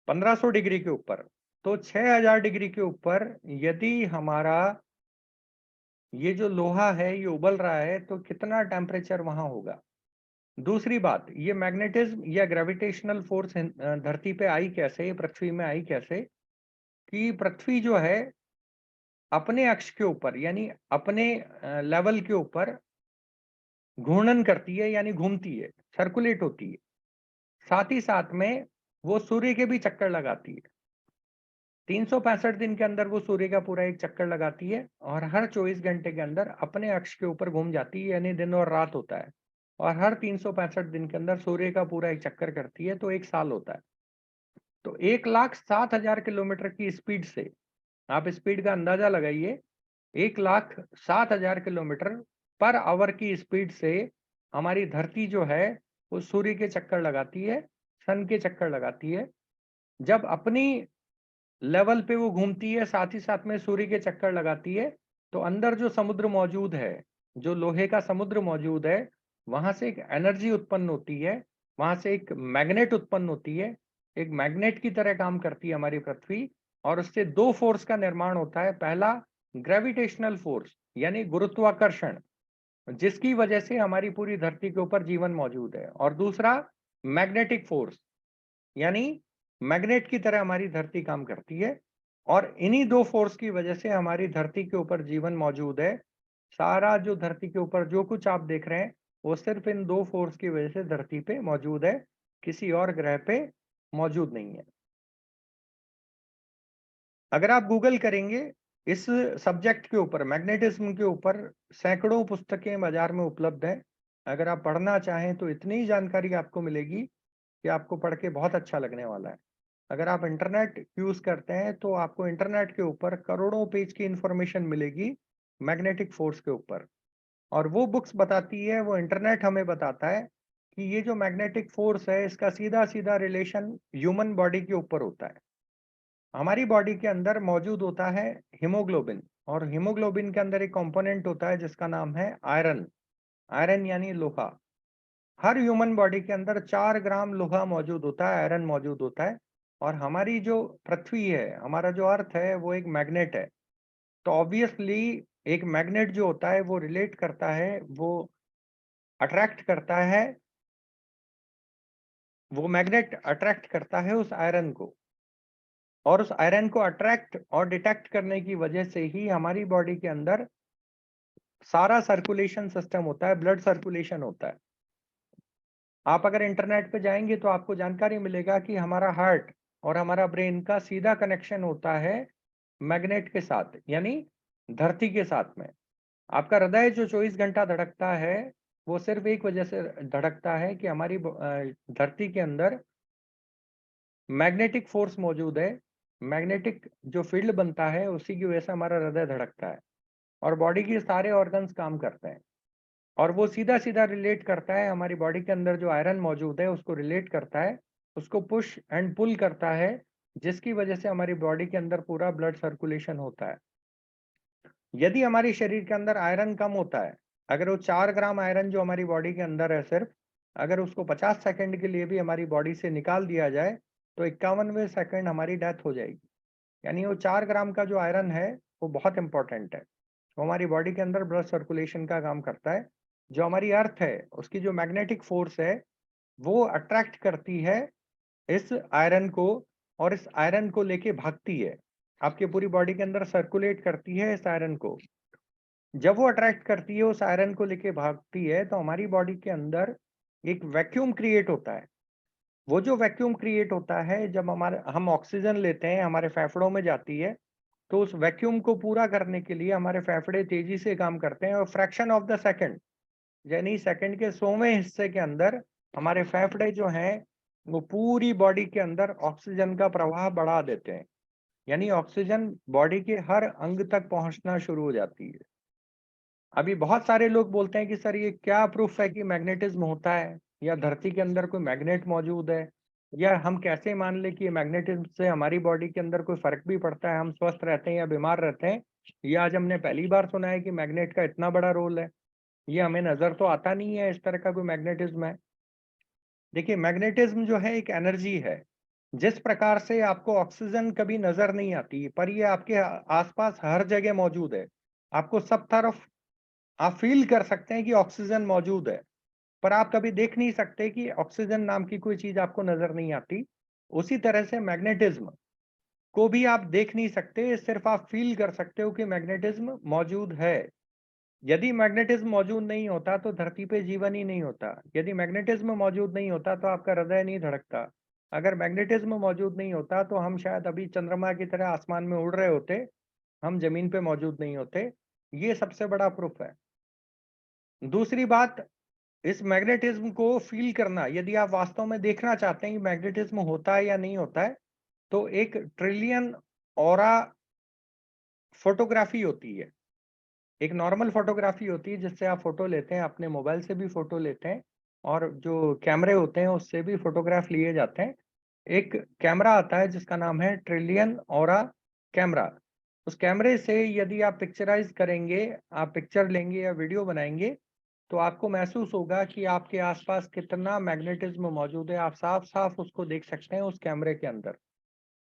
1500 डिग्री के ऊपर, तो 6000 डिग्री के ऊपर यदि हमारा ये जो लोहा है ये उबल रहा है, तो कितना टेम्परेचर वहां होगा। दूसरी बात, ये मैग्नेटिज्म या ग्रेविटेशनल फोर्स धरती पे आई कैसे, पृथ्वी में आई कैसे, कि पृथ्वी जो है अपने अक्ष के ऊपर यानी अपने लेवल के ऊपर घूर्णन करती है, यानी घूमती है, सर्कुलेट होती है। साथ ही साथ में वो सूर्य के भी चक्कर लगाती है। 365 दिन के अंदर वो सूर्य का पूरा एक चक्कर लगाती है, और हर 24 घंटे के अंदर अपने अक्ष के ऊपर घूम जाती है, यानी दिन और रात होता है। और हर 365 दिन के अंदर सूर्य का पूरा एक चक्कर करती है, तो एक साल होता है। तो 1,07,000 किलोमीटर की स्पीड से, आप स्पीड का अंदाजा लगाइए, 1,07,000 किलोमीटर पर आवर की स्पीड से हमारी धरती जो है वो सूर्य के चक्कर लगाती है, सन के चक्कर लगाती है। जब अपनी लेवल पे वो घूमती है, साथ ही साथ में सूर्य के चक्कर लगाती है, तो अंदर जो समुद्र मौजूद है, जो लोहे का समुद्र मौजूद है, वहां से एक एनर्जी उत्पन्न होती है, वहां से एक मैग्नेट उत्पन्न होती है। एक मैग्नेट की तरह काम करती है हमारी पृथ्वी, और उससे दो फोर्स का निर्माण होता है। पहला, ग्रेविटेशनल फोर्स यानी गुरुत्वाकर्षण, जिसकी वजह से हमारी पूरी धरती के ऊपर जीवन मौजूद है। और दूसरा, मैग्नेटिक फोर्स, यानी मैग्नेट की तरह हमारी धरती काम करती है। और इन्हीं दो फोर्स की वजह से हमारी धरती के ऊपर जीवन मौजूद है। सारा जो धरती के ऊपर जो कुछ आप देख रहे हैं, वो सिर्फ इन दो फोर्स की वजह से धरती पे मौजूद है, किसी और ग्रह पे मौजूद नहीं है। अगर आप गूगल करेंगे इस सब्जेक्ट के ऊपर, मैग्नेटिज्म के ऊपर, सैकड़ों पुस्तकें बाजार में उपलब्ध हैं। अगर आप पढ़ना चाहें तो इतनी ही जानकारी आपको मिलेगी कि आपको पढ़ के बहुत अच्छा लगने वाला है। अगर आप इंटरनेट यूज करते हैं तो आपको इंटरनेट के ऊपर करोड़ों पेज की इंफॉर्मेशन मिलेगी मैग्नेटिक फोर्स के ऊपर। और वो बुक्स बताती है, वो इंटरनेट हमें बताता है कि ये जो मैग्नेटिक फोर्स है, इसका सीधा सीधा रिलेशन ह्यूमन बॉडी के ऊपर होता है। हमारी बॉडी के अंदर मौजूद होता है हीमोग्लोबिन, और हीमोग्लोबिन के अंदर एक कंपोनेंट होता है जिसका नाम है आयरन। आयरन यानी लोहा। हर ह्यूमन बॉडी के अंदर 4 ग्राम लोहा मौजूद होता है, आयरन मौजूद होता है। और हमारी जो पृथ्वी है, हमारा जो अर्थ है, वो एक मैग्नेट है। तो ऑब्वियसली एक मैग्नेट जो होता है वो रिलेट करता है, वो अट्रैक्ट करता है, वो मैग्नेट अट्रैक्ट करता है उस आयरन को। और उस आयरन को अट्रैक्ट और डिटेक्ट करने की वजह से ही हमारी बॉडी के अंदर सारा सर्कुलेशन सिस्टम होता है, ब्लड सर्कुलेशन होता है। आप अगर इंटरनेट पे जाएंगे तो आपको जानकारी मिलेगा कि हमारा हार्ट और हमारा ब्रेन का सीधा कनेक्शन होता है मैग्नेट के साथ, यानी धरती के साथ में। आपका हृदय जो 24 घंटा धड़कता है, वो सिर्फ एक वजह से धड़कता है कि हमारी धरती के अंदर मैग्नेटिक फोर्स मौजूद है। मैग्नेटिक जो फील्ड बनता है उसी की वजह से हमारा हृदय धड़कता है और बॉडी के सारे ऑर्गन्स काम करते हैं। और वो सीधा-सीधा रिलेट करता है हमारी बॉडी के अंदर जो आयरन मौजूद है उसको रिलेट करता है, उसको पुश एंड पुल करता है, जिसकी वजह से हमारी बॉडी के अंदर पूरा ब्लड सर्कुलेशन होता है। यदि हमारे शरीर के अंदर आयरन कम होता है, अगर वो 4 ग्राम आयरन जो हमारी बॉडी के अंदर है सिर्फ, अगर उसको 50 सेकंड के लिए भी हमारी बॉडी से निकाल दिया जाए, तो 51वें सेकंड हमारी डेथ हो जाएगी। यानी वो 4 ग्राम का जो आयरन है, वो बहुत इम्पोर्टेंट है। वो हमारी बॉडी के अंदर ब्लड सर्कुलेशन का काम करता है। जो हमारी अर्थ है, उसकी जो मैग्नेटिक फोर्स है, वो अट्रैक्ट करती है इस आयरन को और इस आयरन को लेके भागती है। आपकी पूरी बॉडी के अंदर सर्कुलेट करती है इस आयरन को। जब वो अट्रैक्ट करती है, उस आयरन को लेके भागती है, तो हमारी बॉडी के अंदर एक वैक्यूम क्रिएट होता है। वो जो वैक्यूम क्रिएट होता है, जब हम ऑक्सीजन लेते हैं, हमारे फेफड़ों में जाती है, तो उस वैक्यूम को पूरा करने के लिए हमारे फेफड़े तेजी से काम करते हैं और फ्रैक्शन ऑफ द सेकंड, यानी सेकंड के 100वें हिस्से के अंदर हमारे फेफड़े जो हैं, वो पूरी बॉडी के अंदर ऑक्सीजन का प्रवाह बढ़ा देते हैं। यानी ऑक्सीजन बॉडी के हर अंग तक पहुंचना शुरू हो जाती है। अभी बहुत सारे लोग बोलते हैं कि सर ये क्या प्रूफ है कि मैग्नेटिज्म होता है या धरती के अंदर कोई मैग्नेट मौजूद है, या हम कैसे मान ले कि मैग्नेटिज्म से हमारी बॉडी के अंदर कोई फर्क भी पड़ता है, हम स्वस्थ रहते हैं या बीमार रहते हैं। ये आज हमने पहली बार सुना है कि मैग्नेट का इतना बड़ा रोल है। ये हमें नजर तो आता नहीं है इस तरह का कोई मैग्नेटिज्म है। देखिए, मैग्नेटिज्म जो है एक एनर्जी है। जिस प्रकार से आपको ऑक्सीजन कभी नजर नहीं आती, पर ये आपके आसपास हर जगह मौजूद है। आपको सब तरफ आप फील कर सकते हैं कि ऑक्सीजन मौजूद है, पर आप कभी देख नहीं सकते कि ऑक्सीजन नाम की कोई चीज आपको नजर नहीं आती। उसी तरह से मैग्नेटिज्म को भी आप देख नहीं सकते, सिर्फ आप फील कर सकते हो कि मैग्नेटिज्म मौजूद है। यदि मैग्नेटिज्म मौजूद नहीं होता तो धरती पे जीवन ही नहीं होता। यदि मैग्नेटिज्म मौजूद नहीं होता तो आपका हृदय नहीं धड़कता। अगर मैग्नेटिज्म मौजूद नहीं होता तो हम शायद अभी चंद्रमा की तरह आसमान में उड़ रहे होते, हम जमीन पे मौजूद नहीं होते। ये सबसे बड़ा प्रूफ है। दूसरी बात, इस मैग्नेटिज्म को फील करना, यदि आप वास्तव में देखना चाहते हैं कि मैग्नेटिज्म होता है या नहीं होता है, तो एक ट्रिलियन ऑरा फोटोग्राफी होती है। एक नॉर्मल फोटोग्राफी होती है जिससे आप फोटो लेते हैं, अपने मोबाइल से भी फोटो लेते हैं और जो कैमरे होते हैं उससे भी फोटोग्राफ लिए जाते हैं। एक कैमरा आता है जिसका नाम है ट्रिलियन ऑरा कैमरा। उस कैमरे से यदि आप पिक्चराइज करेंगे, आप पिक्चर लेंगे या वीडियो बनाएंगे, तो आपको महसूस होगा कि आपके आसपास कितना मैग्नेटिज्म मौजूद है। आप साफ-साफ उसको देख सकते हैं उस कैमरे के अंदर।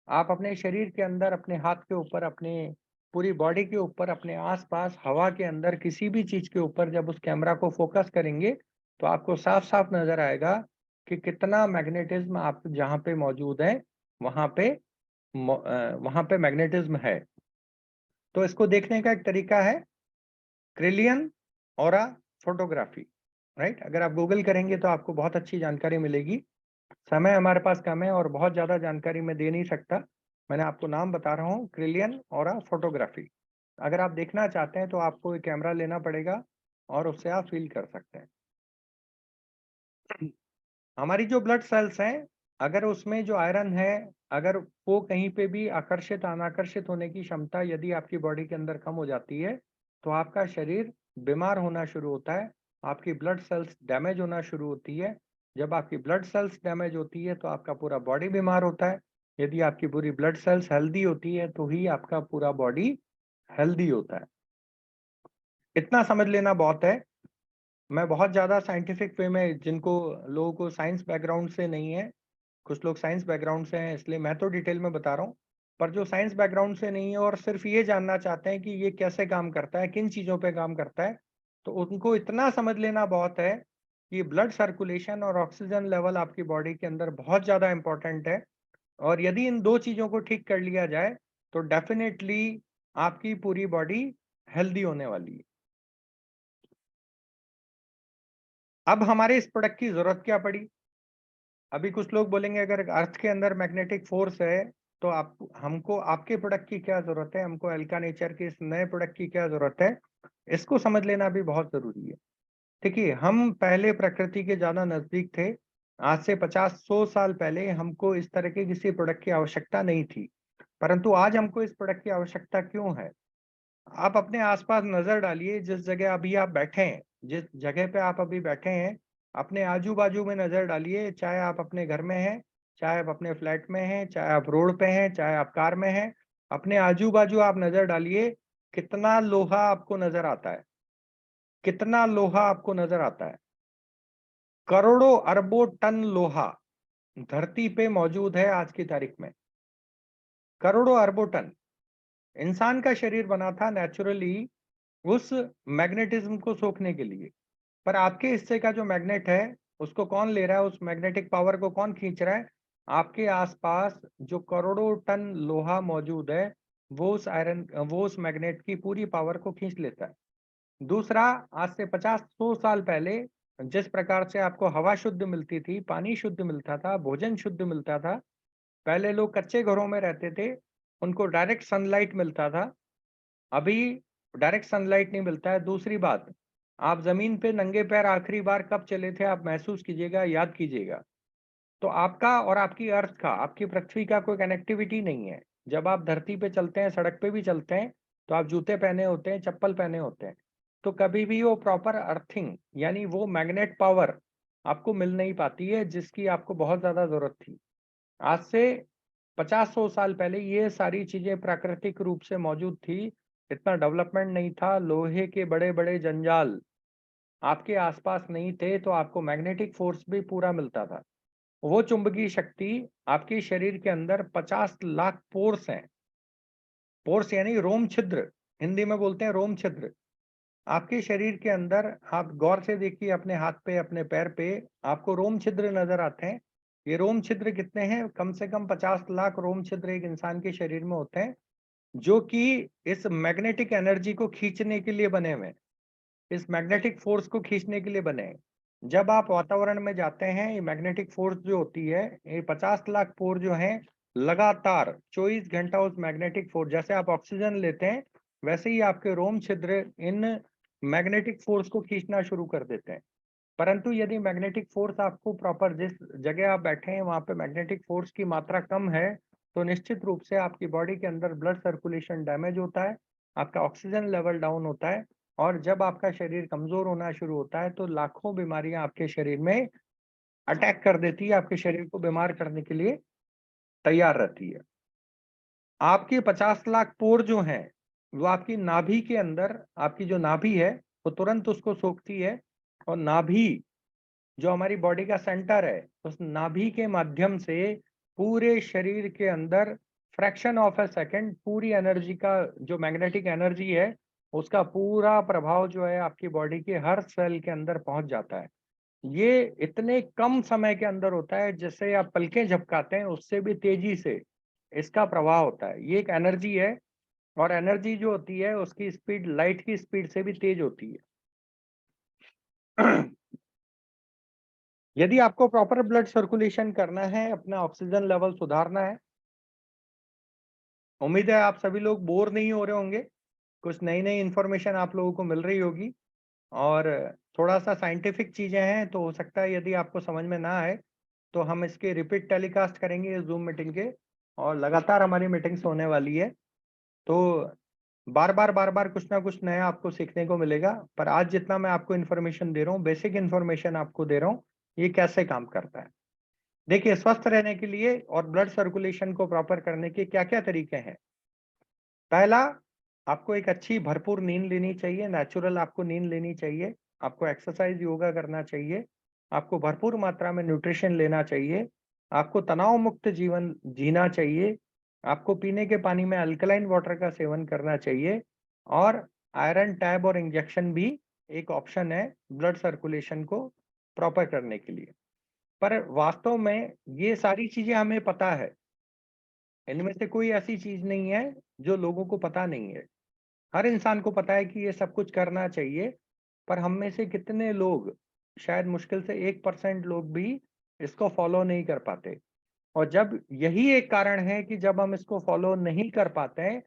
आप अपने शरीर के अंदर, अपने हाथ के ऊपर, अपने पूरी बॉडी के ऊपर, अपने आस-पास हवा के अंदर किसी भी चीज़ के ऊपर जब उस कैमरा को फ़ोकस करेंगे, तो आपको साफ-साफ नज़र आएगा कि कितना मैग्नेटिज्म आप जहाँ पे मौजूद है, वहाँ पे वहाँ पे मैग्नेटिज्म है। तो इसको देखने का एक तरीका है क्रिलियन ऑरा फोटोग्राफी, राइट? अगर आप गूगल करेंगे तो आपको बहुत अच्छी जानकारी मिलेगी। समय हमारे पास कम है और बहुत ज़्यादा जानकारी मैं दे नहीं सकता। मैंने आपको नाम बता रहा हूँ, क्रिलियन ऑरा फोटोग्राफी। अगर आप देखना चाहते हैं तो आपको एक कैमरा लेना पड़ेगा और उससे आप फ़ील कर सकते हैं। हमारी जो ब्लड सेल्स हैं, अगर उसमें जो आयरन है, अगर वो कहीं पे भी आकर्षित अनाकर्षित होने की क्षमता यदि आपकी बॉडी के अंदर कम हो जाती है, तो आपका शरीर बीमार होना शुरू होता है, आपकी ब्लड सेल्स डैमेज होना शुरू होती है। जब आपकी ब्लड सेल्स डैमेज होती है, तो आपका पूरा बॉडी बीमार होता है। यदि आपकी पूरी ब्लड सेल्स हेल्दी होती है, तो ही आपका पूरा बॉडी हेल्दी होता है। इतना समझ लेना बहुत है। मैं बहुत ज़्यादा साइंटिफिक वे में, जिनको लोगों को साइंस बैकग्राउंड से नहीं है, कुछ लोग साइंस बैकग्राउंड से हैं इसलिए मैं तो डिटेल में बता रहा हूँ। पर जो साइंस बैकग्राउंड से नहीं है और सिर्फ ये जानना चाहते हैं कि ये कैसे काम करता है, किन चीज़ों पे काम करता है, तो उनको इतना समझ लेना बहुत है कि ब्लड सर्कुलेशन और ऑक्सीजन लेवल आपकी बॉडी के अंदर बहुत ज़्यादा इम्पोर्टेंट है। और यदि इन 2 चीज़ों को ठीक कर लिया जाए, तो डेफ़िनेटली आपकी पूरी बॉडी हेल्दी होने वाली है। अब हमारे इस प्रोडक्ट की ज़रूरत क्या पड़ी? अभी कुछ लोग बोलेंगे अगर अर्थ के अंदर मैग्नेटिक फोर्स है, तो आप हमको आपके प्रोडक्ट की क्या ज़रूरत है? हमको एल्का नेचर के इस नए प्रोडक्ट की क्या ज़रूरत है? इसको समझ लेना भी बहुत ज़रूरी है। देखिए, हम पहले प्रकृति के ज़्यादा नज़दीक थे। आज से 50-100 साल पहले हमको इस तरह के किसी प्रोडक्ट की आवश्यकता नहीं थी। परंतु आज हमको इस प्रोडक्ट की आवश्यकता क्यों है? आप अपने आस-पास नज़र डालिए, जिस जगह अभी आप बैठे हैं, जिस जगह पे आप अभी बैठे हैं, अपने आजू-बाजू में नज़र डालिए, चाहे आप अपने घर में हैं, चाहे आप अपने फ्लैट में हैं, चाहे आप रोड पे हैं, चाहे आप कार में हैं, अपने आजू-बाजू आप नज़र डालिए, कितना लोहा आपको नज़र आता है? कितना लोहा आपको नज़र आता है? करोड़ों अरबों टन लोहा धरती पे मौजूद है आज की तारीख में। करोड़ों अरबों टन। इंसान का शरीर बना था नेचुरली उस मैग्नेटिज्म को सोखने के लिए। पर आपके हिस्से का जो मैग्नेट है, उसको कौन ले रहा है? उस मैग्नेटिक पावर को कौन खींच रहा है? आपके आसपास जो करोड़ों टन लोहा मौजूद है, वो उस मैग्नेट की पूरी पावर को खींच लेता है। दूसरा, आज से 50-100 साल पहले जिस प्रकार से आपको हवा शुद्ध मिलती थी, पानी शुद्ध मिलता था, भोजन शुद्ध मिलता था, पहले लोग कच्चे घरों में रहते थे, उनको डायरेक्ट सनलाइट मिलता था। अभी डायरेक्ट सनलाइट नहीं मिलता है। दूसरी बात, आप ज़मीन पे नंगे पैर आखिरी बार कब चले थे, आप महसूस कीजिएगा, याद कीजिएगा। तो आपका और आपकी अर्थ का, आपकी पृथ्वी का कोई कनेक्टिविटी नहीं है। जब आप धरती पे चलते हैं, सड़क पे भी चलते हैं, तो आप जूते पहने होते हैं, चप्पल पहने होते हैं। तो कभी भी वो प्रॉपर अर्थिंग यानी वो मैग्नेट पावर आपको मिल नहीं पाती है, जिसकी आपको बहुत ज़्यादा ज़रूरत थी। आज से 50-100 साल पहले ये सारी चीज़ें प्राकृतिक रूप से मौजूद थी। इतना डेवलपमेंट नहीं था, लोहे के बड़े-बड़े जंजाल आपके आस-पास नहीं थे, तो आपको मैग्नेटिक फ़ोर्स भी पूरा मिलता था। वो चुंबकीय शक्ति आपके शरीर के अंदर 50 लाख पोर्स हैं। पोर्स यानी रोम छिद्र, हिंदी में बोलते हैं रोम छिद्र। आपके शरीर के अंदर आप गौर से देखिए अपने हाथ पे, अपने पैर पे, आपको रोम छिद्र नज़र आते हैं। ये रोम छिद्र कितने हैं? कम से कम 50 लाख रोम छिद्र एक इंसान के शरीर में होते हैं, जो कि इस मैग्नेटिक एनर्जी को खींचने के लिए बने हुए हैं। इस मैग्नेटिक फ़ोर्स को खींचने के लिए बने हैं। जब आप वातावरण में जाते हैं, ये मैग्नेटिक फ़ोर्स जो होती है, ये 50 लाख पोर जो हैं, लगातार 24 घंटा उस मैग्नेटिक फ़ोर्स जैसे आप ऑक्सीजन लेते हैं, वैसे ही आपके रोम छिद्र इन मैग्नेटिक फ़ोर्स को खींचना शुरू कर देते हैं। परंतु यदि मैग्नेटिक फ़ोर्स आपको प्रॉपर जिस जगह आप बैठे हैं, वहाँ पे मैग्नेटिक फ़ोर्स की मात्रा कम है, तो निश्चित रूप से आपकी बॉडी के अंदर ब्लड सर्कुलेशन डैमेज होता है, आपका ऑक्सीजन लेवल डाउन होता है और जब आपका शरीर कमज़ोर होना शुरू होता है, तो लाखों बीमारियाँ आपके शरीर में अटैक कर देती है, आपके शरीर को बीमार करने के लिए तैयार रहती है। आपके 50 लाख पोर जो हैं, वो आपकी नाभि के अंदर आपकी जो नाभि है, वो तुरंत उसको सोखती है और नाभि जो हमारी बॉडी का सेंटर है, उस नाभि के माध्यम से पूरे शरीर के अंदर फ्रैक्शन ऑफ अ सेकंड पूरी एनर्जी का जो मैग्नेटिक एनर्जी है, उसका पूरा प्रभाव जो है आपकी बॉडी के हर सेल के अंदर पहुंच जाता है। ये इतने कम समय के अंदर होता है, जैसे आप पलकें झपकाते हैं, उससे भी तेजी से इसका प्रभाव होता है। ये एक एनर्जी है और एनर्जी जो होती है, उसकी स्पीड लाइट की स्पीड से भी तेज होती है। यदि आपको प्रॉपर ब्लड सर्कुलेशन करना है, अपना ऑक्सीजन लेवल सुधारना है, उम्मीद है आप सभी लोग बोर नहीं हो रहे होंगे। कुछ नई-नई इन्फॉर्मेशन आप लोगों को मिल रही होगी और थोड़ा-सा साइंटिफिक चीज़ें हैं, तो हो सकता है यदि आपको समझ में ना आए, तो हम इसके रिपीट टेलीकास्ट करेंगे इस ज़ूम मीटिंग के और लगातार हमारी मीटिंग्स होने वाली है। तो बार-बार कुछ ना कुछ नया आपको सीखने को मिलेगा, पर आज जितना मैं आपको इन्फॉर्मेशन दे रहा हूँ, बेसिक इन्फॉर्मेशन आपको दे रहा हूँ, ये कैसे काम करता है। देखिए, स्वस्थ रहने के लिए और ब्लड सर्कुलेशन को प्रॉपर करने के क्या-क्या तरीके हैं? पहला, आपको एक अच्छी भरपूर नींद लेनी चाहिए, नेचुरल आपको नींद लेनी चाहिए, आपको एक्सरसाइज़, योगा करना चाहिए, आपको भरपूर मात्रा में न्यूट्रिशन लेना चाहिए, आपको तनाव मुक्त जीवन जीना चाहिए, आपको पीने के पानी में अल्कलाइन वाटर का सेवन करना चाहिए और आयरन टैब और इंजेक्शन भी एक ऑप्शन है ब्लड सर्कुलेशन को प्रॉपर करने के लिए। पर वास्तव में ये सारी चीज़ें हमें पता है, इनमें से कोई ऐसी चीज़ नहीं है जो लोगों को पता नहीं है। हर इंसान को पता है कि ये सब कुछ करना चाहिए, पर हम में से कितने लोग, शायद मुश्किल से 1% लोग भी इसको फ़ॉलो नहीं कर पाते। और जब यही एक कारण है कि जब हम इसको फ़ॉलो नहीं कर पाते हैं,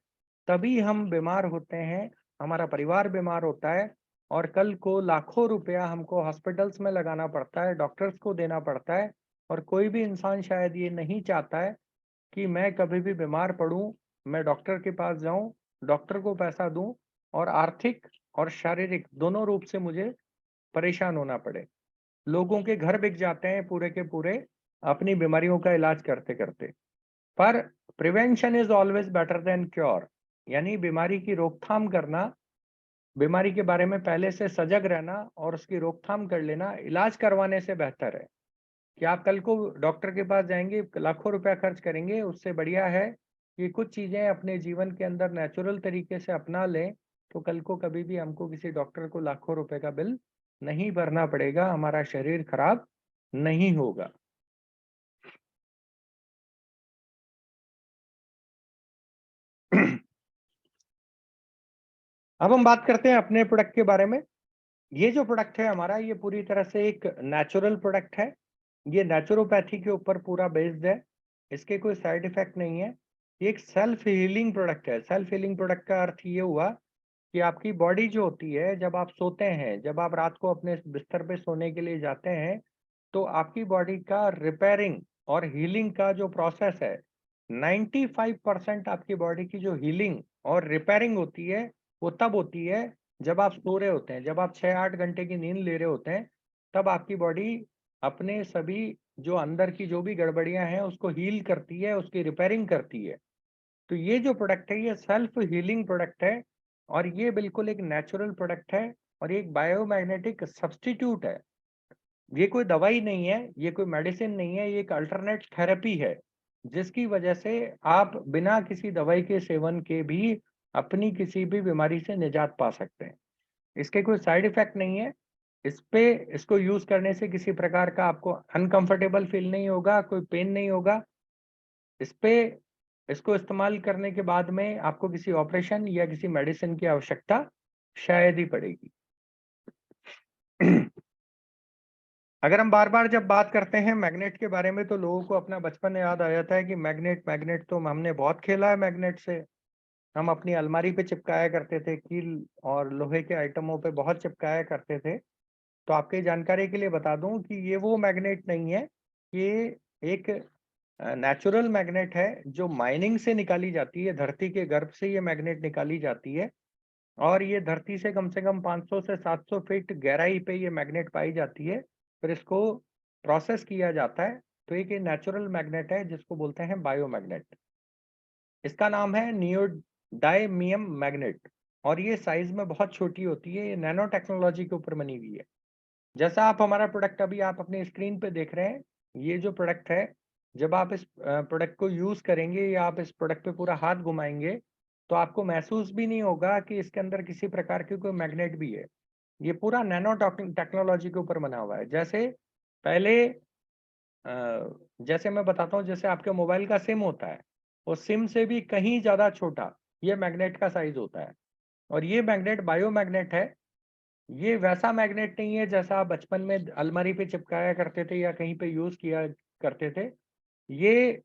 तभी हम बीमार होते हैं, हमारा परिवार बीमार होता है और कल को लाखों रुपया हमको हॉस्पिटल्स में लगाना पड़ता है, डॉक्टर्स को देना पड़ता है, और कोई भी इंसान शायद ये नहीं चाहता है कि मैं कभी भी बीमार पड़ूं, मैं डॉक्टर के पास जाऊं, डॉक्टर को पैसा दूं और आर्थिक और शारीरिक दोनों रूप से मुझे परेशान होना पड़े। लोगों के घर बिक जाते हैं पूरे के पूरे अपनी बीमारियों का इलाज करते करते। पर prevention is always better than cure, यानी बीमारी की रोकथाम करना, बीमारी के बारे में पहले से सजग रहना और उसकी रोकथाम कर लेना इलाज करवाने से बेहतर है। कि आप कल को डॉक्टर के पास जाएंगे, लाखों रुपया खर्च करेंगे, उससे बढ़िया है कि कुछ चीजें अपने जीवन के अंदर नेचुरल तरीके से अपना लें, तो कल को कभी भी हमको किसी डॉक्टर को लाखों रुपए का बिल नहीं भरना पड़ेगा, हमारा शरीर खराब नहीं होगा। अब हम बात करते हैं अपने प्रोडक्ट के बारे में। ये जो प्रोडक्ट है हमारा, ये पूरी तरह से एक नेचुरल प्रोडक्ट है। ये नेचुरोपैथी के ऊपर पूरा बेस्ड है। इसके कोई साइड इफेक्ट नहीं है। ये एक सेल्फ हीलिंग प्रोडक्ट है। सेल्फ हीलिंग प्रोडक्ट का अर्थ ये हुआ कि आपकी बॉडी जो होती है, जब आप सोते हैं, जब आप रात को अपने बिस्तर पे सोने के लिए जाते हैं, तो आपकी बॉडी का रिपेयरिंग और हीलिंग का जो प्रोसेस है, 95% आपकी बॉडी की जो हीलिंग और रिपेयरिंग होती है, वो तब होती है जब आप सो रहे होते हैं। जब आप 6-8 घंटे की नींद ले रहे होते हैं, तब आपकी बॉडी अपने सभी जो अंदर की जो भी गड़बड़ियां हैं उसको हील करती है, उसकी रिपेयरिंग करती है। तो ये जो प्रोडक्ट है, ये सेल्फ हीलिंग प्रोडक्ट है और ये बिल्कुल एक नेचुरल प्रोडक्ट है और ये एक बायोमैग्नेटिक सब्स्टिट्यूट है। ये कोई दवाई नहीं है, ये कोई मेडिसिन नहीं है, ये एक अल्टरनेट थेरेपी है, जिसकी वजह से आप बिना किसी दवाई के सेवन के भी अपनी किसी भी बीमारी से निजात पा सकते हैं। इसके कोई साइड इफेक्ट नहीं है। इस पे इसको यूज करने से किसी प्रकार का आपको अनकंफर्टेबल फील नहीं होगा, कोई पेन नहीं होगा। इस पे इसको इस्तेमाल करने के बाद में आपको किसी ऑपरेशन या किसी मेडिसिन की आवश्यकता शायद ही पड़ेगी। अगर हम बार-बार जब बात करते हैं मैग्नेट के बारे में, तो लोगों को अपना बचपन याद आ जाता है कि मैग्नेट मैग्नेट तो हमने बहुत खेला है मैग्नेट से। हम अपनी अलमारी पे चिपकाया करते थे, कील और लोहे के आइटमों पे बहुत चिपकाया करते थे। तो आपकी जानकारी के लिए बता दूं कि ये वो मैग्नेट नहीं है। ये एक नेचुरल मैग्नेट है जो माइनिंग से निकाली जाती है, धरती के गर्भ से ये मैग्नेट निकाली जाती है और ये धरती से कम 500 से 700 फीट गहराई पे ये मैग्नेट पाई जाती है। फिर इसको प्रोसेस किया जाता है, तो एक ये नेचुरल मैग्नेट है जिसको बोलते हैं बायोमैग्नेट। इसका नाम है नियोडायमियम मैग्नेट और ये साइज में बहुत छोटी होती है। ये नैनो टेक्नोलॉजी के ऊपर बनी हुई है। जैसा आप हमारा प्रोडक्ट अभी आप अपनी स्क्रीन पे देख रहे हैं, ये जो प्रोडक्ट है, जब आप इस प्रोडक्ट को यूज करेंगे या आप इस प्रोडक्ट पे पूरा हाथ घुमाएंगे, तो आपको महसूस भी नहीं होगा कि इसके अंदर किसी प्रकार की कोई मैग्नेट भी है। ये पूरा नैनो टेक्नोलॉजी के ऊपर बना हुआ है। जैसे पहले जैसे मैं बताता हूँ, जैसे आपके मोबाइल का सिम होता है, वो सिम से भी कहीं ज्यादा छोटा ये मैग्नेट का साइज होता है। और ये मैग्नेट बायोमैग्नेट है। ये वैसा मैग्नेट नहीं है जैसा आप बचपन में अलमारी पे चिपकाया करते थे या कहीं पे यूज किया करते थे। ये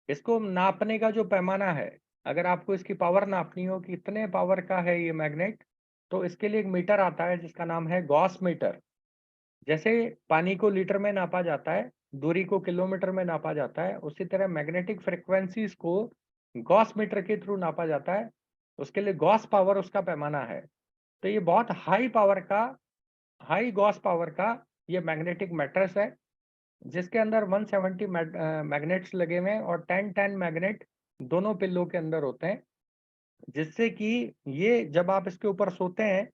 इसको नापने का जो पैमाना है, अगर आपको इसकी पावर नापनी हो कि कितने पावर का है ये मैग्नेट, तो इसके लिए एक मीटर आता है जिसका नाम है गॉस मीटर। जैसे पानी को लीटर में नापा जाता है, दूरी को किलोमीटर में नापा जाता है, उसी तरह मैग्नेटिक फ्रिक्वेंसीज को गॉस मीटर के थ्रू नापा जाता है। उसके लिए गॉस पावर उसका पैमाना है। तो ये बहुत हाई गॉस पावर का ये मैग्नेटिक मैट्रेस है, जिसके अंदर 170 मैग्नेट्स लगे हुए हैं और 10 मैग्नेट दोनों पिल्लों के अंदर होते हैं, जिससे कि ये जब आप इसके ऊपर सोते हैं,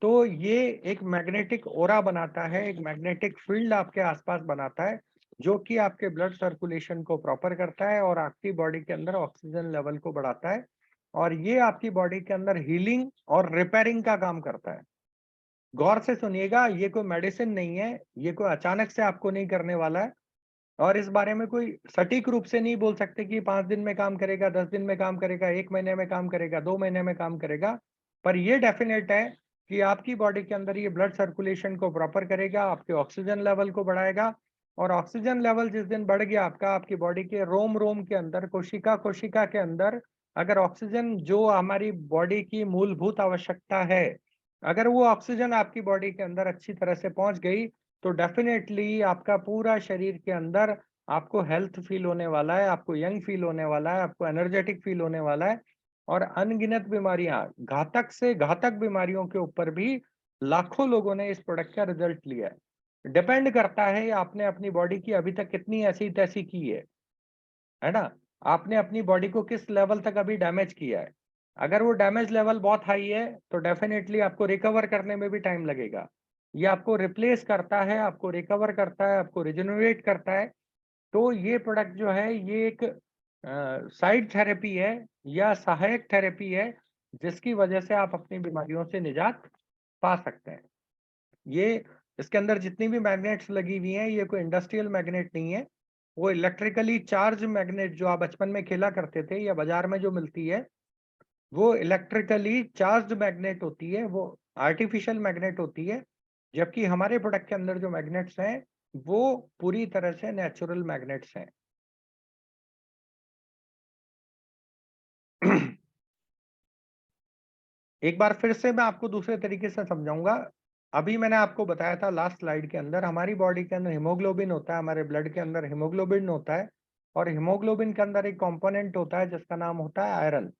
तो ये एक मैग्नेटिक ओरा बनाता है, एक मैग्नेटिक फील्ड आपके आसपास बनाता है, जो कि आपके ब्लड सर्कुलेशन को प्रॉपर करता है और आपकी बॉडी के अंदर ऑक्सीजन लेवल को बढ़ाता है। और ये आपकी बॉडी के अंदर हीलिंग और रिपेयरिंग का काम करता है। गौर से सुनिएगा, ये कोई मेडिसिन नहीं है, ये कोई अचानक से आपको नहीं करने वाला है और इस बारे में कोई सटीक रूप से नहीं बोल सकते कि 5 दिन में काम करेगा, 10 दिन में काम करेगा, 1 महीने में काम करेगा, 2 महीने में काम करेगा। पर ये डेफिनेट है कि आपकी बॉडी के अंदर ये ब्लड सर्कुलेशन को प्रॉपर करेगा, आपके ऑक्सीजन लेवल को बढ़ाएगा और ऑक्सीजन लेवल जिस दिन बढ़ गया आपका, आपकी बॉडी के रोम रोम के अंदर, कोशिका कोशिका के अंदर, अगर ऑक्सीजन जो हमारी बॉडी की मूलभूत आवश्यकता है, अगर वो ऑक्सीजन आपकी बॉडी के अंदर अच्छी तरह से पहुंच गई तो डेफिनेटली आपका पूरा शरीर के अंदर आपको हेल्थ फील होने वाला है, आपको यंग फील होने वाला है, आपको एनर्जेटिक फील होने वाला है। और अनगिनत बीमारियां, घातक से घातक बीमारियों के ऊपर भी लाखों लोगों ने इस प्रोडक्ट का रिजल्ट लिया है। डिपेंड करता है आपने अपनी बॉडी की अभी तक कितनी ऐसी तैसी की है ना? आपने अपनी बॉडी को किस लेवल तक अभी डैमेज किया है। अगर वो डैमेज लेवल बहुत हाई है तो डेफिनेटली आपको रिकवर करने में भी टाइम लगेगा। ये आपको रिप्लेस करता है, आपको रिकवर करता है, आपको रिजेनरेट करता है। तो ये प्रोडक्ट जो है ये एक साइड थेरेपी है या सहायक थेरेपी है, जिसकी वजह से आप अपनी बीमारियों से निजात पा सकते हैं। ये इसके अंदर जितनी भी मैग्नेट्स लगी हुई हैं ये कोई इंडस्ट्रियल मैग्नेट नहीं है। वो इलेक्ट्रिकली चार्ज मैग्नेट जो आप बचपन में खेला करते थे या बाजार में जो मिलती है, वो इलेक्ट्रिकली चार्ज्ड मैग्नेट होती है, वो आर्टिफिशियल मैग्नेट होती है। जबकि हमारे प्रोडक्ट के अंदर जो मैग्नेट्स हैं वो पूरी तरह से नेचुरल मैग्नेट्स हैं। एक बार फिर से मैं आपको दूसरे तरीके से समझाऊंगा। अभी मैंने आपको बताया था लास्ट स्लाइड के अंदर हमारी बॉडी के अंदर हीमोग्लोबिन होता है, हमारे ब्लड के अंदर हीमोग्लोबिन होता है। और हीमोग्लोबिन के अंदर एक कंपोनेंट होता है जिसका नाम होता है आयरन।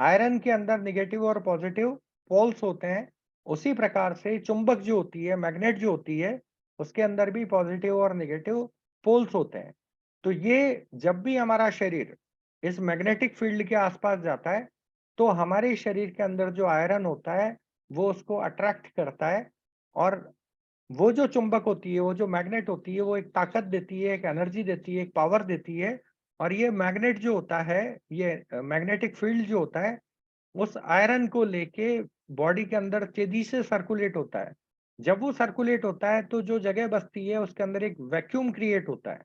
आयरन के अंदर नेगेटिव और पॉजिटिव पोल्स होते हैं। उसी प्रकार से चुंबक जो होती है, मैग्नेट जो होती है, उसके अंदर भी पॉजिटिव और नेगेटिव पोल्स होते हैं। तो ये जब भी हमारा शरीर इस मैग्नेटिक फील्ड के आसपास जाता है तो हमारे शरीर के अंदर जो आयरन होता है वो उसको अट्रैक्ट करता है। और वो जो चुंबक होती है, वो जो मैग्नेट होती है, वो एक ताकत देती है, एक एनर्जी देती है, एक पावर देती है। और ये मैग्नेट जो होता है, ये मैग्नेटिक फील्ड जो होता है, उस आयरन को लेके बॉडी के अंदर तेजी से सर्कुलेट होता है। जब वो सर्कुलेट होता है तो जो जगह बचती है उसके अंदर एक वैक्यूम क्रिएट होता है।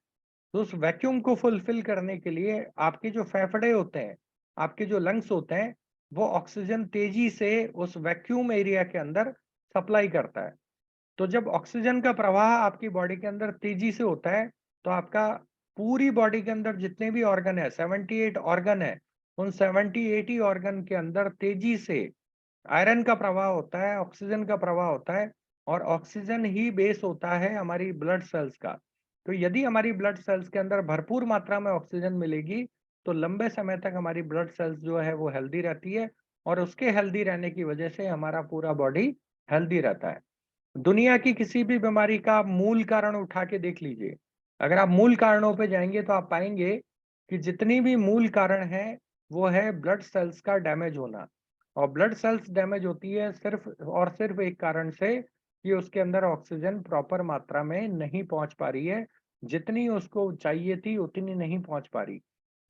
तो उस वैक्यूम को फुलफिल करने के लिए आपके जो फेफड़े होते हैं, आपके जो लंग्स होते हैं, वो ऑक्सीजन तेजी से उस वैक्यूम एरिया के अंदर सप्लाई करता है। तो जब ऑक्सीजन का प्रवाह आपकी बॉडी के अंदर तेजी से होता है तो आपका पूरी बॉडी के अंदर जितने भी ऑर्गन है, 78 ऑर्गन है, उन 78 ही ऑर्गन के अंदर तेजी से आयरन का प्रवाह होता है, ऑक्सीजन का प्रवाह होता है। और ऑक्सीजन ही बेस होता है हमारी ब्लड सेल्स का। तो यदि हमारी ब्लड सेल्स के अंदर भरपूर मात्रा में ऑक्सीजन मिलेगी तो लंबे समय तक हमारी ब्लड सेल्स जो है वो हेल्दी रहती है। और उसके हेल्दी रहने की वजह से हमारा पूरा बॉडी हेल्दी रहता है। दुनिया की किसी भी बीमारी का आप मूल कारण उठा के देख लीजिए। अगर आप मूल कारणों पे जाएंगे तो आप पाएंगे कि जितनी भी मूल कारण है वो है ब्लड सेल्स का डैमेज होना। और ब्लड सेल्स डैमेज होती है सिर्फ और सिर्फ एक कारण से कि उसके अंदर ऑक्सीजन प्रॉपर मात्रा में नहीं पहुंच पा रही है। जितनी उसको चाहिए थी उतनी नहीं पहुंच पा रही।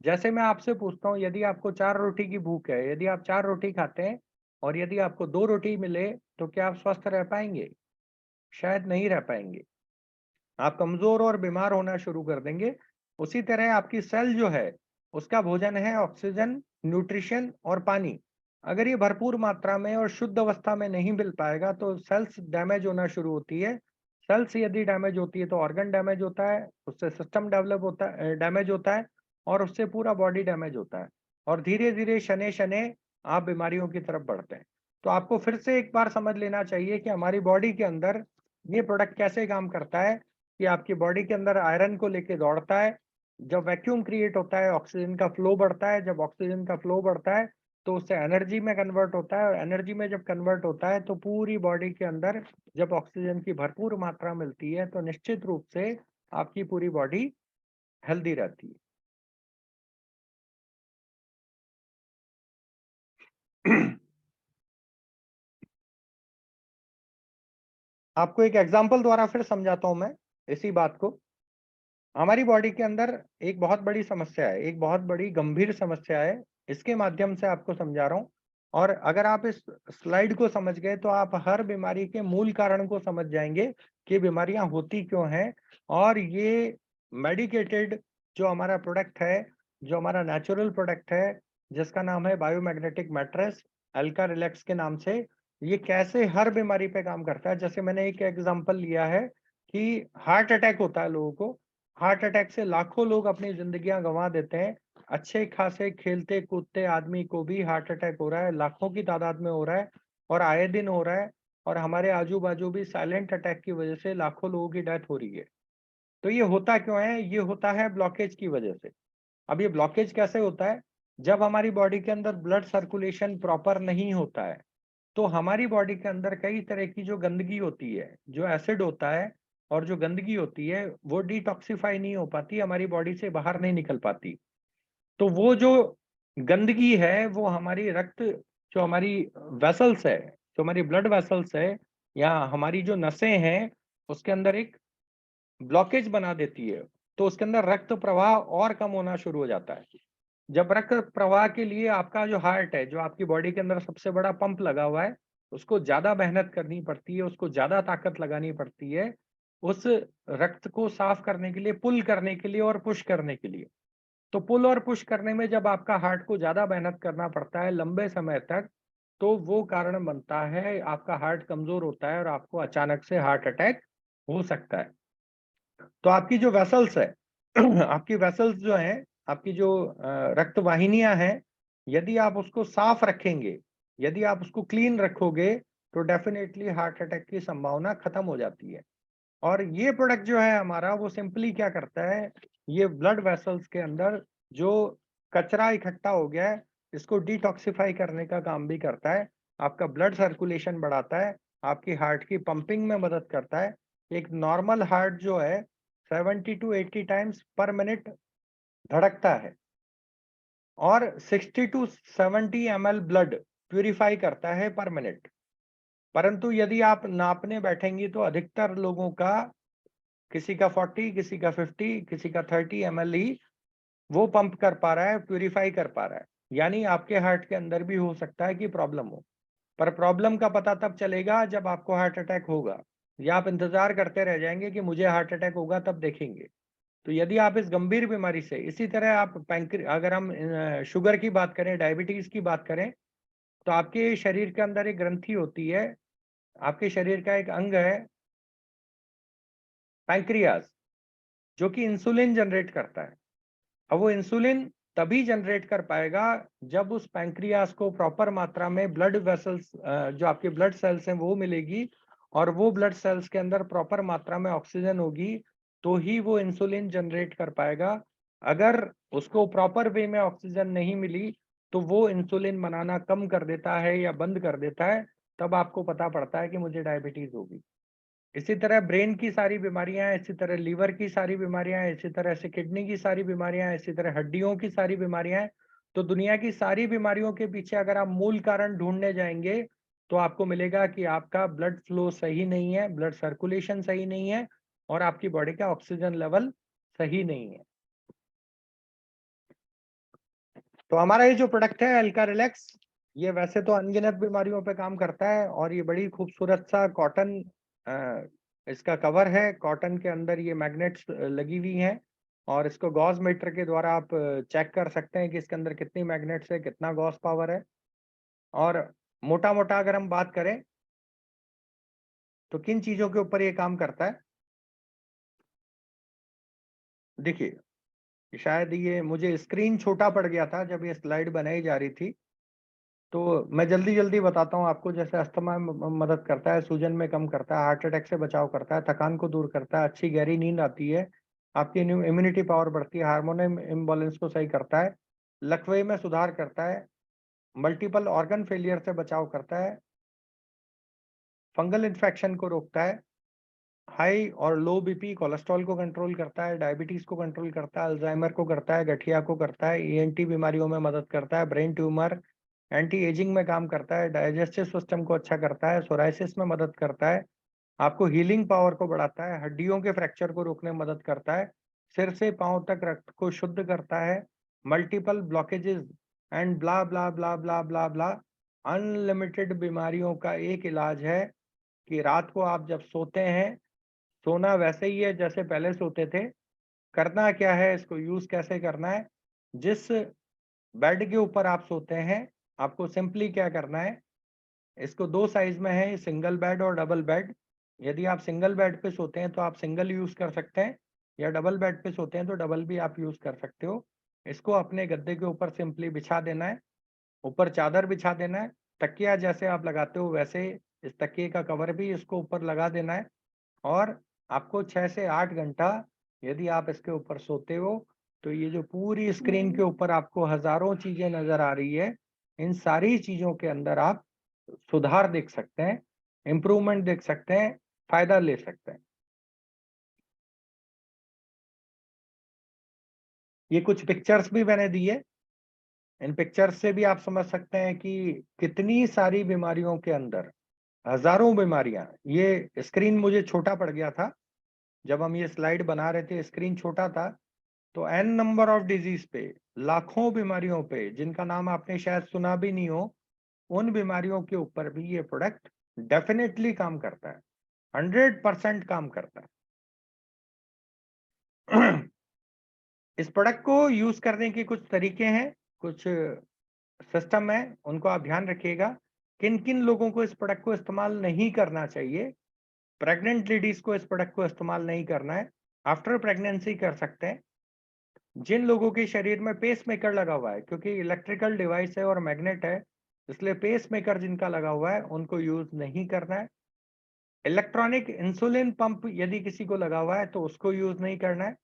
जैसे मैं आपसे पूछता हूँ, यदि आपको 4 रोटी की भूख है, यदि आप 4 रोटी खाते हैं और यदि आपको 2 रोटी मिले तो क्या आप स्वस्थ रह पाएंगे? शायद नहीं रह पाएंगे। आप कमजोर और बीमार होना शुरू कर देंगे। उसी तरह आपकी सेल जो है उसका भोजन है ऑक्सीजन, न्यूट्रिशन और पानी। अगर ये भरपूर मात्रा में और शुद्ध अवस्था में नहीं मिल पाएगा तो सेल्स डैमेज होना शुरू होती है। सेल्स यदि डैमेज होती है तो ऑर्गन डैमेज होता है, उससे सिस्टम डेवलप होता है, डैमेज होता है। और उससे पूरा बॉडी डैमेज होता है। और धीरे धीरे शने शने आप बीमारियों की तरफ बढ़ते हैं। तो आपको फिर से एक बार समझ लेना चाहिए कि हमारी बॉडी के अंदर ये प्रोडक्ट कैसे काम करता है। कि आपकी बॉडी के अंदर आयरन को लेके दौड़ता है। जब वैक्यूम क्रिएट होता है ऑक्सीजन का फ्लो बढ़ता है, जब ऑक्सीजन का फ्लो बढ़ता है तो उससे एनर्जी में कन्वर्ट होता है। और एनर्जी में जब कन्वर्ट होता है तो पूरी बॉडी के अंदर जब ऑक्सीजन की भरपूर मात्रा मिलती है तो निश्चित रूप से आपकी पूरी बॉडी हेल्दी रहती है। आपको एक एग्जांपल द्वारा फिर समझाता हूं मैं इसी बात को। हमारी बॉडी के अंदर एक बहुत बड़ी समस्या है, एक बहुत बड़ी गंभीर समस्या है। इसके माध्यम से आपको समझा रहा हूँ। और अगर आप इस स्लाइड को समझ गए तो आप हर बीमारी के मूल कारण को समझ जाएंगे कि बीमारियां होती क्यों हैं। और ये मेडिकेटेड जो हमारा प्रोडक्ट है, जो हमारा नेचुरल प्रोडक्ट है, जिसका नाम है बायोमैग्नेटिक मैट्रेस, अल्का रिलैक्स के नाम से, ये कैसे हर बीमारी पे काम करता है। जैसे मैंने एक एग्जांपल लिया है कि हार्ट अटैक होता है लोगों को। हार्ट अटैक से लाखों लोग अपनी जिंदगियां गंवा देते हैं। अच्छे खासे खेलते कूदते आदमी को भी हार्ट अटैक हो रहा है, लाखों की तादाद में हो रहा है। और आए दिन हो रहा है, और हमारे आजू बाजू भी साइलेंट अटैक की वजह से लाखों लोगों की डेथ हो रही है। तो ये होता क्यों है? ये होता है ब्लॉकेज की वजह से। अब ये ब्लॉकेज कैसे होता है? जब हमारी बॉडी के अंदर ब्लड सर्कुलेशन प्रॉपर नहीं होता है, तो हमारी बॉडी के अंदर कई तरह की जो गंदगी होती है, जो एसिड होता है और जो गंदगी होती है, वो डिटॉक्सिफाई नहीं हो पाती, हमारी बॉडी से बाहर नहीं निकल पाती। तो वो जो गंदगी है, वो हमारी रक्त, जो हमारी वेसल्स है, जो हमारी ब्लड वेसल्स है, या हमारी जो नसें हैं, उसके अंदर एक ब्लॉकेज बना देती है। तो उसके अंदर रक्त प्रवाह और कम होना शुरू हो जाता है। जब रक्त प्रवाह के लिए आपका जो हार्ट है, जो आपकी बॉडी के अंदर सबसे बड़ा पंप लगा हुआ है, उसको ज्यादा मेहनत करनी पड़ती है, उसको ज्यादा ताकत लगानी पड़ती है, उस रक्त को साफ करने के लिए, पुल करने के लिए और पुश करने के लिए। तो पुल और पुश करने में जब आपका हार्ट को ज्यादा मेहनत करना पड़ता है लंबे समय तक, तो वो कारण बनता है, आपका हार्ट कमजोर होता है और आपको अचानक से हार्ट अटैक हो सकता है। तो आपकी जो वेसल्स है आपकी वेसल्स जो है, आपकी जो रक्त वाहिनियां हैं, यदि आप उसको साफ रखेंगे, यदि आप उसको क्लीन रखोगे, तो डेफिनेटली हार्ट अटैक की संभावना खत्म हो जाती है। और ये प्रोडक्ट जो है हमारा, वो सिंपली क्या करता है, ये ब्लड वेसल्स के अंदर जो कचरा इकट्ठा हो गया है, इसको डिटॉक्सिफाई करने का काम भी करता है, आपका ब्लड सर्कुलेशन बढ़ाता है, आपकी हार्ट की पंपिंग में मदद करता है। एक नॉर्मल हार्ट जो है 70 टू 80 टाइम्स पर मिनट धड़कता है, और 60 टू 70 ml ब्लड प्यूरिफाई करता है पर मिनट। परंतु यदि आप नापने बैठेंगी, तो अधिकतर लोगों का, किसी का 40, किसी का 50, किसी का 30 ml ही वो पंप कर पा रहा है, प्यूरिफाई कर पा रहा है। यानी आपके हार्ट के अंदर भी हो सकता है कि प्रॉब्लम हो। पर प्रॉब्लम का पता तब चलेगा जब आपको हार्ट अटैक होगा, या आप इंतजार करते रह जाएंगे कि मुझे हार्ट अटैक होगा तब देखेंगे। तो यदि आप इस गंभीर बीमारी से, इसी तरह आप अगर हम शुगर की बात करें, डायबिटीज की बात करें, तो आपके शरीर के अंदर एक ग्रंथि होती है, आपके शरीर का एक अंग है पैंक्रियाज, जो कि इंसुलिन जनरेट करता है। अब वो इंसुलिन तभी जनरेट कर पाएगा जब उस पैंक्रियास को प्रॉपर मात्रा में ब्लड वेसल्स, जो आपके ब्लड सेल्स हैं, वो मिलेगी, और वो ब्लड सेल्स के अंदर प्रॉपर मात्रा में ऑक्सीजन होगी, तो ही वो इंसुलिन जनरेट कर पाएगा। अगर उसको प्रॉपर वे में ऑक्सीजन नहीं मिली, तो वो इंसुलिन बनाना कम कर देता है या बंद कर देता है, तब आपको पता पड़ता है कि मुझे डायबिटीज होगी। इसी तरह ब्रेन की सारी बीमारियां हैं, इसी तरह लीवर की सारी बीमारियां हैं, इसी तरह से किडनी की सारी बीमारियां हैं, इसी तरह हड्डियों की सारी बीमारियां हैं। तो दुनिया की सारी बीमारियों के पीछे अगर आप मूल कारण ढूंढने जाएंगे, तो आपको मिलेगा कि आपका ब्लड फ्लो सही नहीं है, ब्लड सर्कुलेशन सही नहीं है, और आपकी बॉडी का ऑक्सीजन लेवल सही नहीं है। तो हमारा ये जो प्रोडक्ट है अल्का रिलैक्स, ये वैसे तो अनगिनत बीमारियों पे काम करता है, और ये बड़ी खूबसूरत सा कॉटन इसका कवर है। कॉटन के अंदर ये मैग्नेट्स लगी हुई हैं, और इसको गॉस मीटर के द्वारा आप चेक कर सकते हैं कि इसके अंदर कितनी मैग्नेट्स है, कितना गॉस पावर है। और मोटा मोटा अगर हम बात करें, तो किन चीजों के ऊपर ये काम करता है, देखिए, शायद ये मुझे स्क्रीन छोटा पड़ गया था जब ये स्लाइड बनाई जा रही थी, तो मैं जल्दी जल्दी बताता हूँ आपको। जैसे अस्थमा में मदद करता है, सूजन में कम करता है, हार्ट अटैक से बचाव करता है, थकान को दूर करता है, अच्छी गहरी नींद आती है, आपकी इम्यूनिटी पावर बढ़ती है, हार्मोनल इम्बैलेंस को सही करता है, लकवे में सुधार करता है, मल्टीपल ऑर्गन फेलियर से बचाव करता है, फंगल इन्फेक्शन को रोकता है, हाई और लो बीपी कोलेस्ट्रॉल को कंट्रोल करता है, डायबिटीज को कंट्रोल करता है, अल्जाइमर को करता है, गठिया को करता है, ईएनटी बीमारियों में मदद करता है, ब्रेन ट्यूमर, एंटी एजिंग में काम करता है, डाइजेस्टिव सिस्टम को अच्छा करता है, सोराइसिस में मदद करता है, आपको हीलिंग पावर को बढ़ाता है, हड्डियों के फ्रैक्चर को रोकने में मदद करता है, सिर से पांव तक रक्त को शुद्ध करता है, multiple blockages and blah blah blah blah blah blah, unlimited बीमारियों का एक इलाज है कि रात को आप जब सोते हैं, सोना वैसे ही है जैसे पहले सोते थे। करना क्या है, इसको यूज कैसे करना है, जिस बेड के ऊपर आप सोते हैं, आपको सिंपली क्या करना है, इसको दो साइज में है, सिंगल बेड और डबल बेड। यदि आप सिंगल बेड पे सोते हैं तो आप सिंगल यूज कर सकते हैं, या डबल बेड पे सोते हैं तो डबल भी आप यूज कर सकते हो। इसको अपने गद्दे के ऊपर सिंपली बिछा देना है, ऊपर चादर बिछा देना है, तकिया जैसे आप लगाते हो वैसे इस तकिए का कवर भी इसको ऊपर लगा देना है, और आपको 6 से 8 घंटा यदि आप इसके ऊपर सोते हो तो ये जो पूरी स्क्रीन के ऊपर आपको हजारों चीजें नजर आ रही है, इन सारी चीजों के अंदर आप सुधार देख सकते हैं, इंप्रूवमेंट देख सकते हैं, फायदा ले सकते हैं। ये कुछ पिक्चर्स भी मैंने दी है, इन पिक्चर्स से भी आप समझ सकते हैं कि कितनी सारी बीमारियों के अंदर हजारों बीमारियां, ये स्क्रीन मुझे छोटा पड़ गया था जब हम ये स्लाइड बना रहे थे, स्क्रीन छोटा था, तो एन नंबर ऑफ डिजीज पे, लाखों बीमारियों पे जिनका नाम आपने शायद सुना भी नहीं हो, उन बीमारियों के ऊपर भी ये प्रोडक्ट डेफिनेटली काम करता है, 100% काम करता है। इस प्रोडक्ट को यूज करने के कुछ तरीके हैं, कुछ सिस्टम है, उनको आप ध्यान रखिएगा। किन किन लोगों को इस प्रोडक्ट को इस्तेमाल नहीं करना चाहिए? प्रेग्नेंट लेडीज को इस प्रोडक्ट को इस्तेमाल नहीं करना है, आफ्टर प्रेगनेंसी कर सकते हैं। जिन लोगों के शरीर में पेस मेकर लगा हुआ है, क्योंकि इलेक्ट्रिकल डिवाइस है और मैग्नेट है, इसलिए पेस मेकर जिनका लगा हुआ है उनको यूज नहीं करना है। इलेक्ट्रॉनिक इंसुलिन पंप यदि किसी को लगा हुआ है तो उसको यूज नहीं करना है।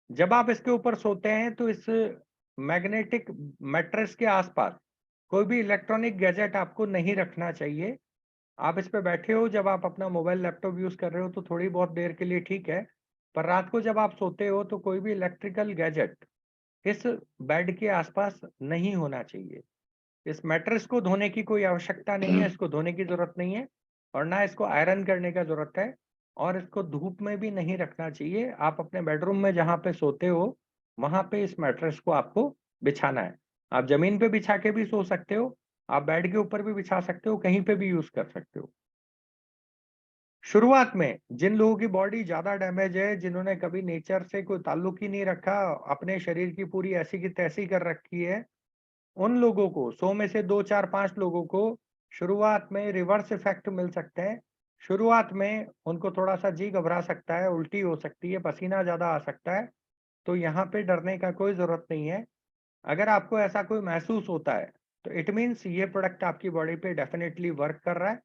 जब आप इसके ऊपर सोते हैं तो इस मैग्नेटिक मैट्रेस के आसपास कोई भी इलेक्ट्रॉनिक गैजेट आपको नहीं रखना चाहिए। आप इस पे बैठे हो, जब आप अपना मोबाइल लैपटॉप यूज कर रहे हो तो थोड़ी बहुत देर के लिए ठीक है, पर रात को जब आप सोते हो तो कोई भी इलेक्ट्रिकल गैजेट इस बेड के आसपास नहीं होना चाहिए। इस मैट्रेस को धोने की कोई आवश्यकता नहीं है, इसको धोने की जरूरत नहीं है, और ना इसको आयरन करने का जरूरत है, और इसको धूप में भी नहीं रखना चाहिए। आप अपने बेडरूम में जहाँ पे सोते हो वहां पे इस मैट्रेस को आपको बिछाना है। आप जमीन पे बिछा के भी सो सकते हो, आप बेड के ऊपर भी बिछा सकते हो, कहीं पे भी यूज कर सकते हो। शुरुआत में जिन लोगों की बॉडी ज्यादा डैमेज है, जिन्होंने कभी नेचर से कोई ताल्लुक ही नहीं रखा, अपने शरीर की पूरी ऐसी की तैसी कर रखी है, उन लोगों को 100 में से 2, 4, 5 लोगों को शुरुआत में रिवर्स इफेक्ट मिल सकते हैं। शुरुआत में उनको थोड़ा सा जी घबरा सकता है, उल्टी हो सकती है, पसीना ज्यादा आ सकता है, तो यहाँ पे डरने का कोई जरूरत नहीं है। अगर आपको ऐसा कोई महसूस होता है तो इट मीन्स ये प्रोडक्ट आपकी बॉडी पे डेफिनेटली वर्क कर रहा है।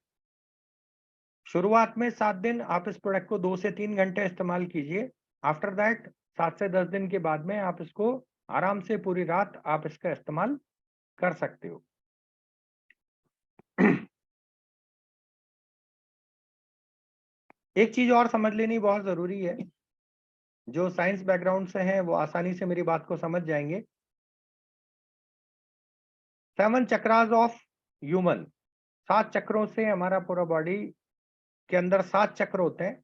शुरुआत में 7 दिन आप इस प्रोडक्ट को 2 से 3 घंटे इस्तेमाल कीजिए। आफ्टर दैट 7 से 10 दिन के बाद में आप इसको आराम से पूरी रात आप इसका इस्तेमाल कर सकते हो। एक चीज और समझ लेनी बहुत जरूरी है, जो साइंस बैकग्राउंड से हैं वो आसानी से मेरी बात को समझ जाएंगे। 7 चक्रास ऑफ ह्यूमन, 7 चक्रों से हमारा पूरा बॉडी के अंदर 7 चक्र होते हैं।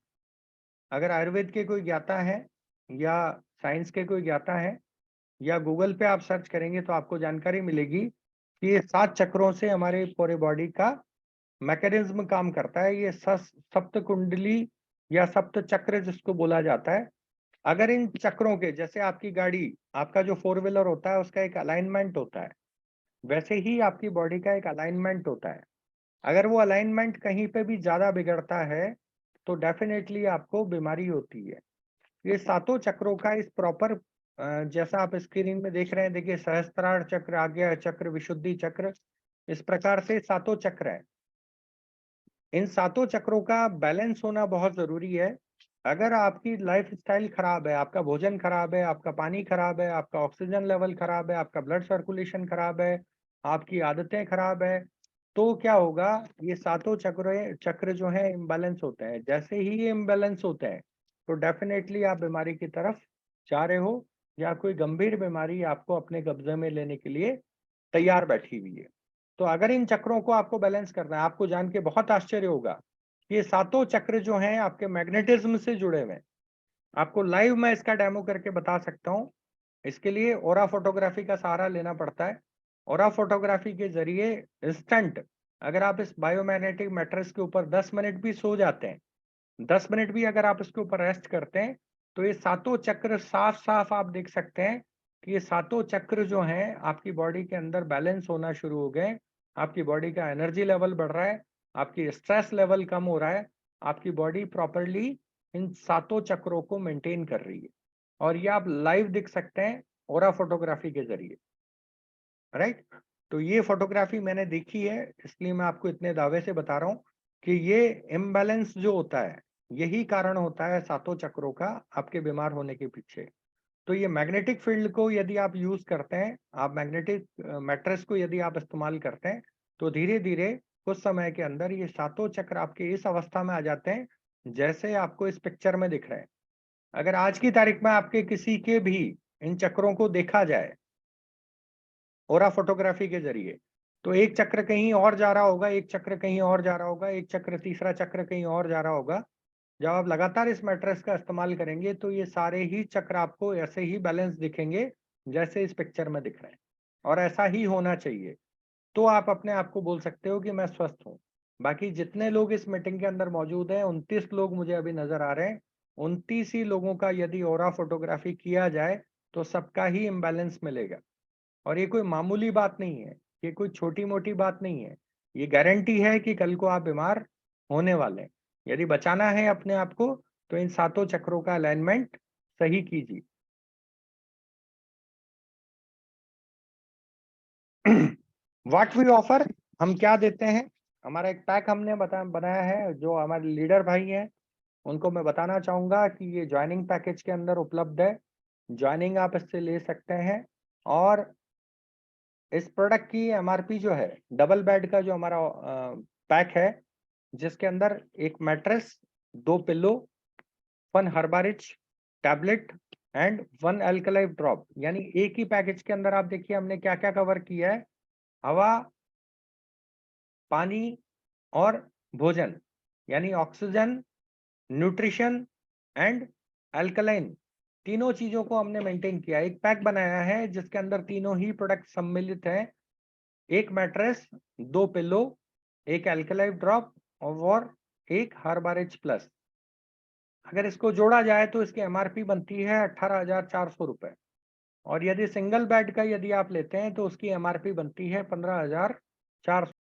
अगर आयुर्वेद के कोई ज्ञाता है या साइंस के कोई ज्ञाता है या गूगल पे आप सर्च करेंगे तो आपको जानकारी मिलेगी कि ये 7 चक्रों से हमारे पूरे बॉडी का मैकेनिज्म काम करता है। ये सप्त कुंडली या सप्त चक्र जिसको बोला जाता है। अगर इन चक्रों के, जैसे आपकी गाड़ी, आपका जो 4 व्हीलर होता है उसका एक अलाइनमेंट होता है, वैसे ही आपकी बॉडी का एक अलाइनमेंट होता है। अगर वो अलाइनमेंट कहीं पे भी ज्यादा बिगड़ता है तो डेफिनेटली आपको बीमारी होती है। ये सातों चक्रों का इस प्रॉपर, जैसा आप स्क्रीन में देख रहे हैं, देखिए सहस्त्रार चक्र, आज्ञा चक्र, विशुद्धि चक्र, इस प्रकार से सातों चक्र हैं। इन सातों चक्रों का बैलेंस होना बहुत जरूरी है। अगर आपकी लाइफ स्टाइल खराब है, आपका भोजन खराब है, आपका पानी खराब है, आपका ऑक्सीजन लेवल खराब है, आपका ब्लड सर्कुलेशन खराब है, आपकी आदतें खराब है, तो क्या होगा? ये सातों चक्र चक्र जो है इम्बैलेंस होते हैं। जैसे ही ये इम्बैलेंस होते हैं तो डेफिनेटली आप बीमारी की तरफ जा रहे हो, या कोई गंभीर बीमारी आपको अपने कब्जे में लेने के लिए तैयार बैठी हुई है। तो अगर इन चक्रों को आपको बैलेंस करना है, आपको जान के बहुत आश्चर्य होगा, ये सातों चक्र जो हैं आपके मैग्नेटिज्म से जुड़े हुए हैं। आपको लाइव मैं इसका डेमो करके बता सकता हूँ। इसके लिए ओरा फोटोग्राफी का सहारा लेना पड़ता है। ओरा फोटोग्राफी के जरिए इंस्टेंट, अगर आप इस बायोमैग्नेटिक मैट्रेस के ऊपर 10 मिनट भी सो जाते हैं, 10 मिनट भी अगर आप इसके ऊपर रेस्ट करते हैं, तो ये सातों चक्र साफ साफ आप देख सकते हैं कि ये सातों चक्र जो हैं आपकी बॉडी के अंदर बैलेंस होना शुरू हो गए। आपकी बॉडी का एनर्जी लेवल बढ़ रहा है, आपकी स्ट्रेस लेवल कम हो रहा है, आपकी बॉडी प्रॉपरली इन सातों चक्रों को मेंटेन कर रही है। और ये आप लाइव देख सकते हैं ओरा फोटोग्राफी के जरिए, राइट। तो ये फोटोग्राफी मैंने देखी है, इसलिए मैं आपको इतने दावे से बता रहा हूँ कि ये इम्बैलेंस जो होता है, यही कारण होता है सातों चक्रों का आपके बीमार होने के पीछे। तो ये मैग्नेटिक फील्ड को यदि आप यूज़ करते हैं, आप मैग्नेटिक मैट्रेस को यदि आप इस्तेमाल करते हैं, तो धीरे-धीरे कुछ समय के अंदर ये सातों चक्र आपके इस अवस्था में आ जाते हैं, जैसे आपको इस पिक्चर में दिख रहे हैं। अगर आज की तारीख में आपके किसी के भी इन चक्रों को देखा जाए ऑरा फोटोग्राफी के ज़रिए, तो एक चक्र कहीं और जा रहा होगा, एक चक्र कहीं और जा रहा होगा, एक चक्र तीसरा चक्र कहीं और जा रहा होगा। जब आप लगातार इस मैट्रेस का इस्तेमाल करेंगे, तो ये सारे ही चक्र आपको ऐसे ही बैलेंस दिखेंगे, जैसे इस पिक्चर में दिख रहे हैं और ऐसा ही होना चाहिए। तो आप अपने आप को बोल सकते हो कि मैं स्वस्थ हूँ। बाकी जितने लोग इस मीटिंग के अंदर मौजूद हैं, 29 लोग मुझे अभी नज़र आ रहे हैं। 29 ही लोगों का यदि ऑरा फोटोग्राफी किया जाए, तो सबका ही इम्बैलेंस मिलेगा। और ये कोई मामूली बात नहीं है, ये कोई छोटी-मोटी बात नहीं है। ये गारंटी है कि कल को आप बीमार होने वाले हैं। यदि बचाना है अपने आप को, तो इन सातों चक्रों का अलाइनमेंट सही कीजिए। व्हाट वी ऑफर, हम क्या देते हैं? हमारा एक पैक हमने बनाया है, जो हमारे लीडर भाई हैं, उनको मैं बताना चाहूँगा कि ये जॉइनिंग पैकेज के अंदर उपलब्ध है। जॉइनिंग आप इससे ले सकते हैं और इस प्रोडक्ट की एमआरपी जो है, डबल बेड का जो हमारा पैक है, जिसके अंदर एक mattress, 2 pillow, 1 Herbarich tablet and 1 Alkalive drop, यानी एक ही पैकेज के अंदर आप देखिए हमने क्या-क्या कवर किया है। हवा, पानी और भोजन, यानी ऑक्सीजन, न्यूट्रिशन एंड अल्कलाइन, तीनों चीज़ों को हमने मेंटेन किया है। एक पैक बनाया है जिसके अंदर तीनों ही प्रोडक्ट सम्मिलित हैं। एक मैट्रेस, 2 पिल्लो, एक अल्कलाइव ड्रॉप और एक हर्बारिच प्लस। अगर इसको जोड़ा जाए तो इसकी एमआरपी बनती है 18,400 रुपए और यदि सिंगल बेड का यदि आप लेते हैं तो उसकी एमआरपी बनती है 15,400।